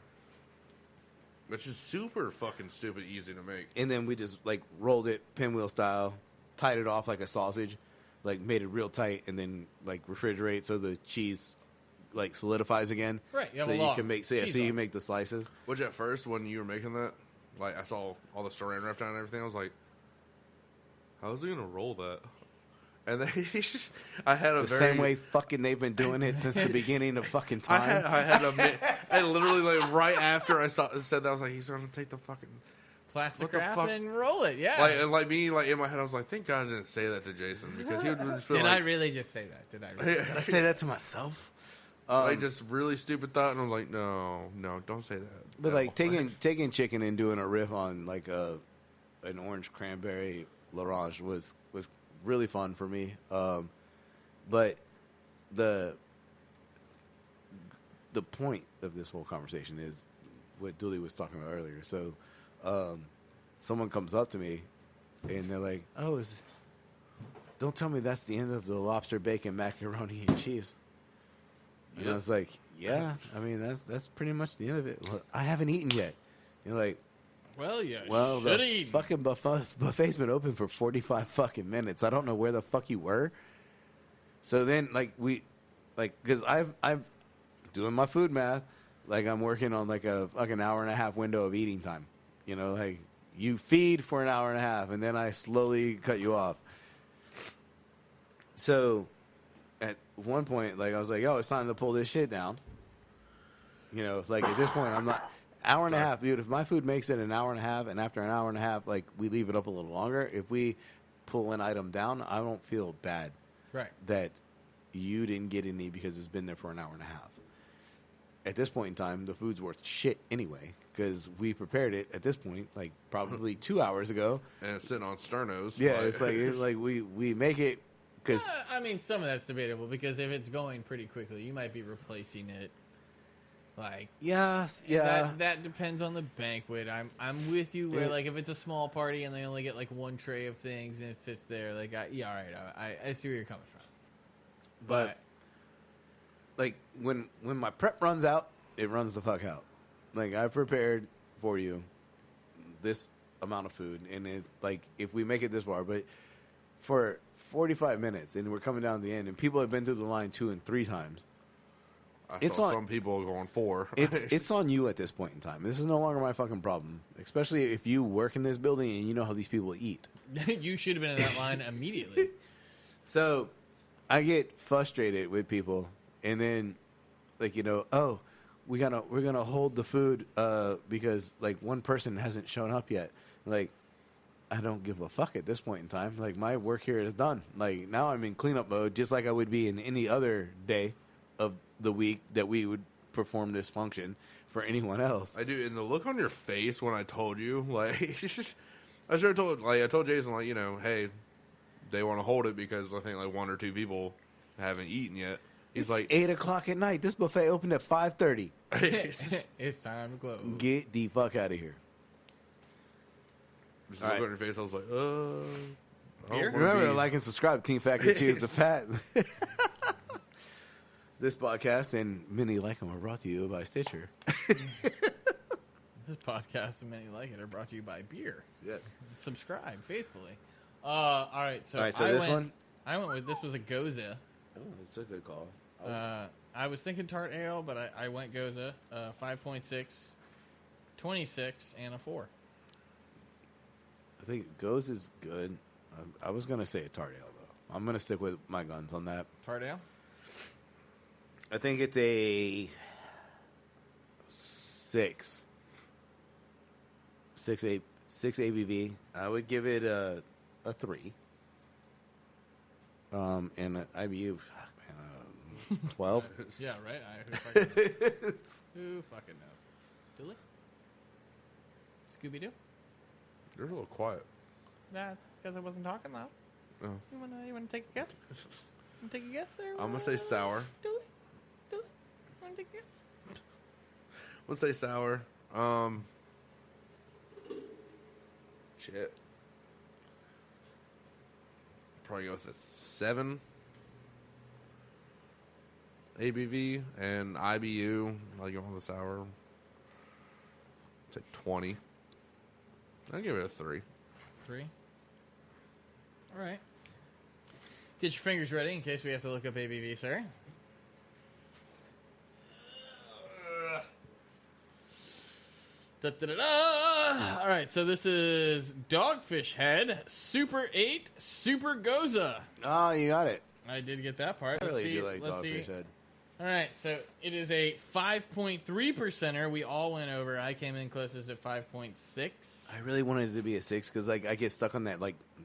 Which is super fucking stupid easy to make. And then we just rolled it pinwheel style, tied it off like a sausage, made it real tight, and then refrigerate so the cheese solidifies again. Right, you have so a you log. can make Cheese you log. make the slices. Which at first when you were making that, I saw all the saran wrap down and everything, I was like, how is he gonna roll that? And then I had a The same way fucking they've been doing it since the beginning of fucking time. I literally right after I said that, I was like, he's gonna take the fucking Plastic What the wrap fuck? and roll it. Yeah. in my head, I was like, thank God I didn't say that to Jason because he would just be Did I like, really just say that? Did I really? Did I say that to myself? Like, just really stupid thought, and I was like, no, don't say that. But No. like taking chicken and doing a riff on like an orange cranberry l'orange was really fun for me. But the point of this whole conversation is what Dooley was talking about earlier. So someone comes up to me and they're like, "Oh, don't tell me that's the end of the lobster bacon macaroni and cheese." And I was like, "Yeah, I mean that's pretty much the end of it. Well, I haven't eaten yet." You're like, Well, the eat. fucking buffet's been open for 45 fucking minutes. I don't know where the fuck you were. So then, because I've doing my food math, like I'm working on like a fucking hour and a half window of eating time. You know, like you feed for an hour and a half, and then I slowly cut you off. So at one point, like I was like, "Oh, it's time to pull this shit down." You know, like at this point, I'm not hour and a half, dude. If my food makes it an hour and a half, and after an hour and a half, like we leave it up a little longer. If we pull an item down, I don't feel bad, Right. that you didn't get any because it's been there for an hour and a half. At this point in time, the food's worth shit anyway because we prepared it at this point, like probably 2 hours ago. And it's sitting on sternos. Yeah, it's like we make it because I mean, some of that's debatable because if it's going pretty quickly, you might be replacing it. Like, yeah. that depends on the banquet. I'm with you where like if it's a small party and they only get like one tray of things and it sits there, like all right, I see where you're coming from. But like when my prep runs out, it runs the fuck out. Like I prepared for you this amount of food, and it like if we make it this far, but for 45 minutes, and we're coming down to the end, and people have been through the line 2 and 3 times. I saw some people going 4. It's on you at this point in time. This is no longer my fucking problem, especially if you work in this building and you know how these people eat. You should have been in that line immediately. So I get frustrated with people, and then like we're gonna hold the food because like one person hasn't shown up yet. Like I don't give a fuck at this point in time. Like my work here is done. Like now I'm in cleanup mode, just like I would be in any other day of the week that we would perform this function for anyone else. I do, and the look on your face when I told you, like, I told Jason, like, hey, they want to hold it because I think like 1 or 2 people haven't eaten yet. He's It's like 8:00 at night. This buffet opened at 5:30. It's time to close. Get the fuck out of here. just All look right. on your face. I was like, I don't Beer? wanna Remember be- to like and subscribe. Team Factory Choose the Fat. This podcast and many like them are brought to you by Stitcher. This podcast and many like it are brought to you by beer. Yes. Subscribe faithfully. All right, so I went with this was a Goza. Oh, it's a good call. I was thinking tart ale, but I went Goza. 5.6, 26, and a 4. I think Goes is good. I was going to say a tart ale, though. I'm going to stick with my guns on that. Tart ale? I think it's a 6. 6 ABV. I would give it a 3. And an IBU, fuck, man, 12. Yeah, right. Who fucking knows? Dooley? Scooby-Doo? You're a little quiet. That's because I wasn't talking loud. Oh. You wanna take a guess? You take a guess there? I'm gonna say sour. Dooley? Wanna take a guess? Let's say sour. Shit. Probably go with a 7 ABV and IBU. Like on the sour. Say 20. I'll give it a 3. 3. All right. Get your fingers ready in case we have to look up ABV, sir. Da-da-da-da. All right, so this is Dogfish Head Super 8 Super Goza. Oh, you got it. I did get that part. I really do like Let's see. Dogfish Head. All right, so it is a 5.3%er. We all went over. I came in closest at 5.6. I really wanted it to be a 6 because like I get stuck on that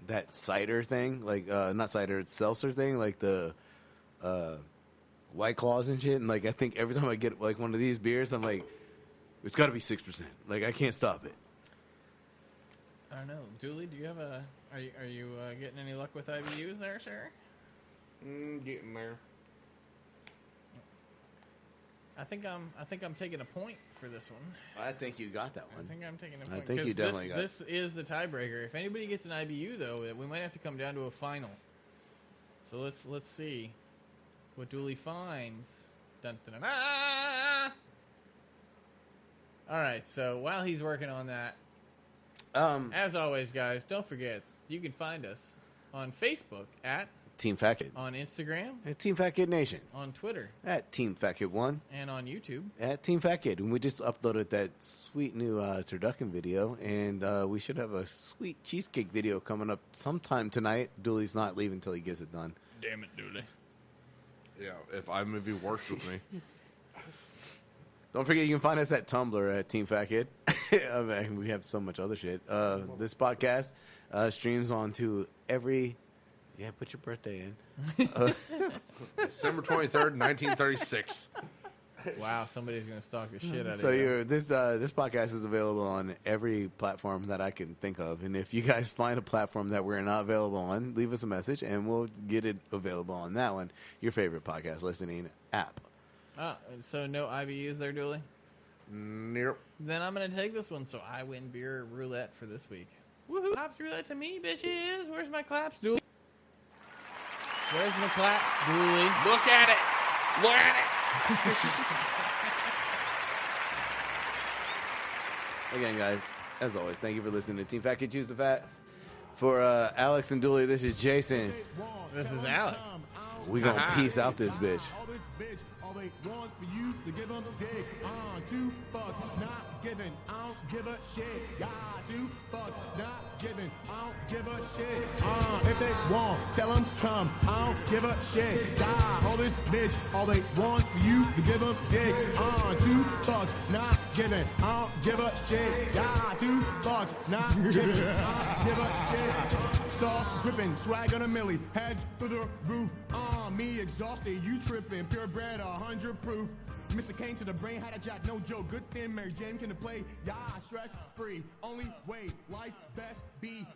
that cider thing, like not cider, it's seltzer thing, like the White Claws and shit. And like, I think every time I get like one of these beers, I'm like, it's got to be 6%. Like, I can't stop it. I don't know. Dooley, do you have a? Are you getting any luck with IBUs there, sir? Getting there. I think I'm taking a point for this one. I think you got that one. I think I'm taking a point. I think you definitely got it. This is the tiebreaker. If anybody gets an IBU, though, we might have to come down to a final. So let's see what Dooley finds. Dun, dun, dun, dun. All right. So while he's working on that, as always, guys, don't forget you can find us on Facebook at Team Fat Kid. on Instagram, At Team Fat Kid Nation. on Twitter, At Team Fat Kid 1. and on YouTube. At Team Fat Kid. And we just uploaded that sweet new turducken video. And we should have a sweet cheesecake video coming up sometime tonight. Dooley's not leaving until he gets it done. Damn it, Dooley. Yeah, if iMovie works with me. Don't forget, you can find us at Tumblr at Team Fat Kid. I mean, we have so much other shit. This podcast streams on to every... Yeah, put your birthday in. December 23rd, 1936. Wow, somebody's gonna stalk the shit out of So you. this podcast is available on every platform that I can think of. And if you guys find a platform that we're not available on, leave us a message, and we'll get it available on that one. Your favorite podcast listening app. So no IBUs there, Dooley? Nope. Then I'm going to take this one, so I win beer roulette for this week. Woohoo! Claps roulette to me, bitches. Where's my claps, Dooley? Where's my claps, Dooley? Look at it. Look at it. Again, guys, as always, thank you for listening to Team Fat Kid Choose the Fat. For Alex and Dooley, this is Jason. This is Alex. We gonna peace out this bitch. All they want for you to give them dick. $2, not giving. I don't give a shit. Got $2, not giving. I don't give a shit. If they want, tell them come. I don't give a shit. Got all this bitch. All they want for you to give them dick. $2, not giving. I don't give a shit. Got $2, not giving. I don't give a shit. Sauce dripping, swag on a milli, heads through the roof. Me exhausted, you tripping, purebred 100 proof. Mr. Kane to the brain, had a jack, no joke. Good thing Mary Jane can play, yeah, stress free. Only way, life best be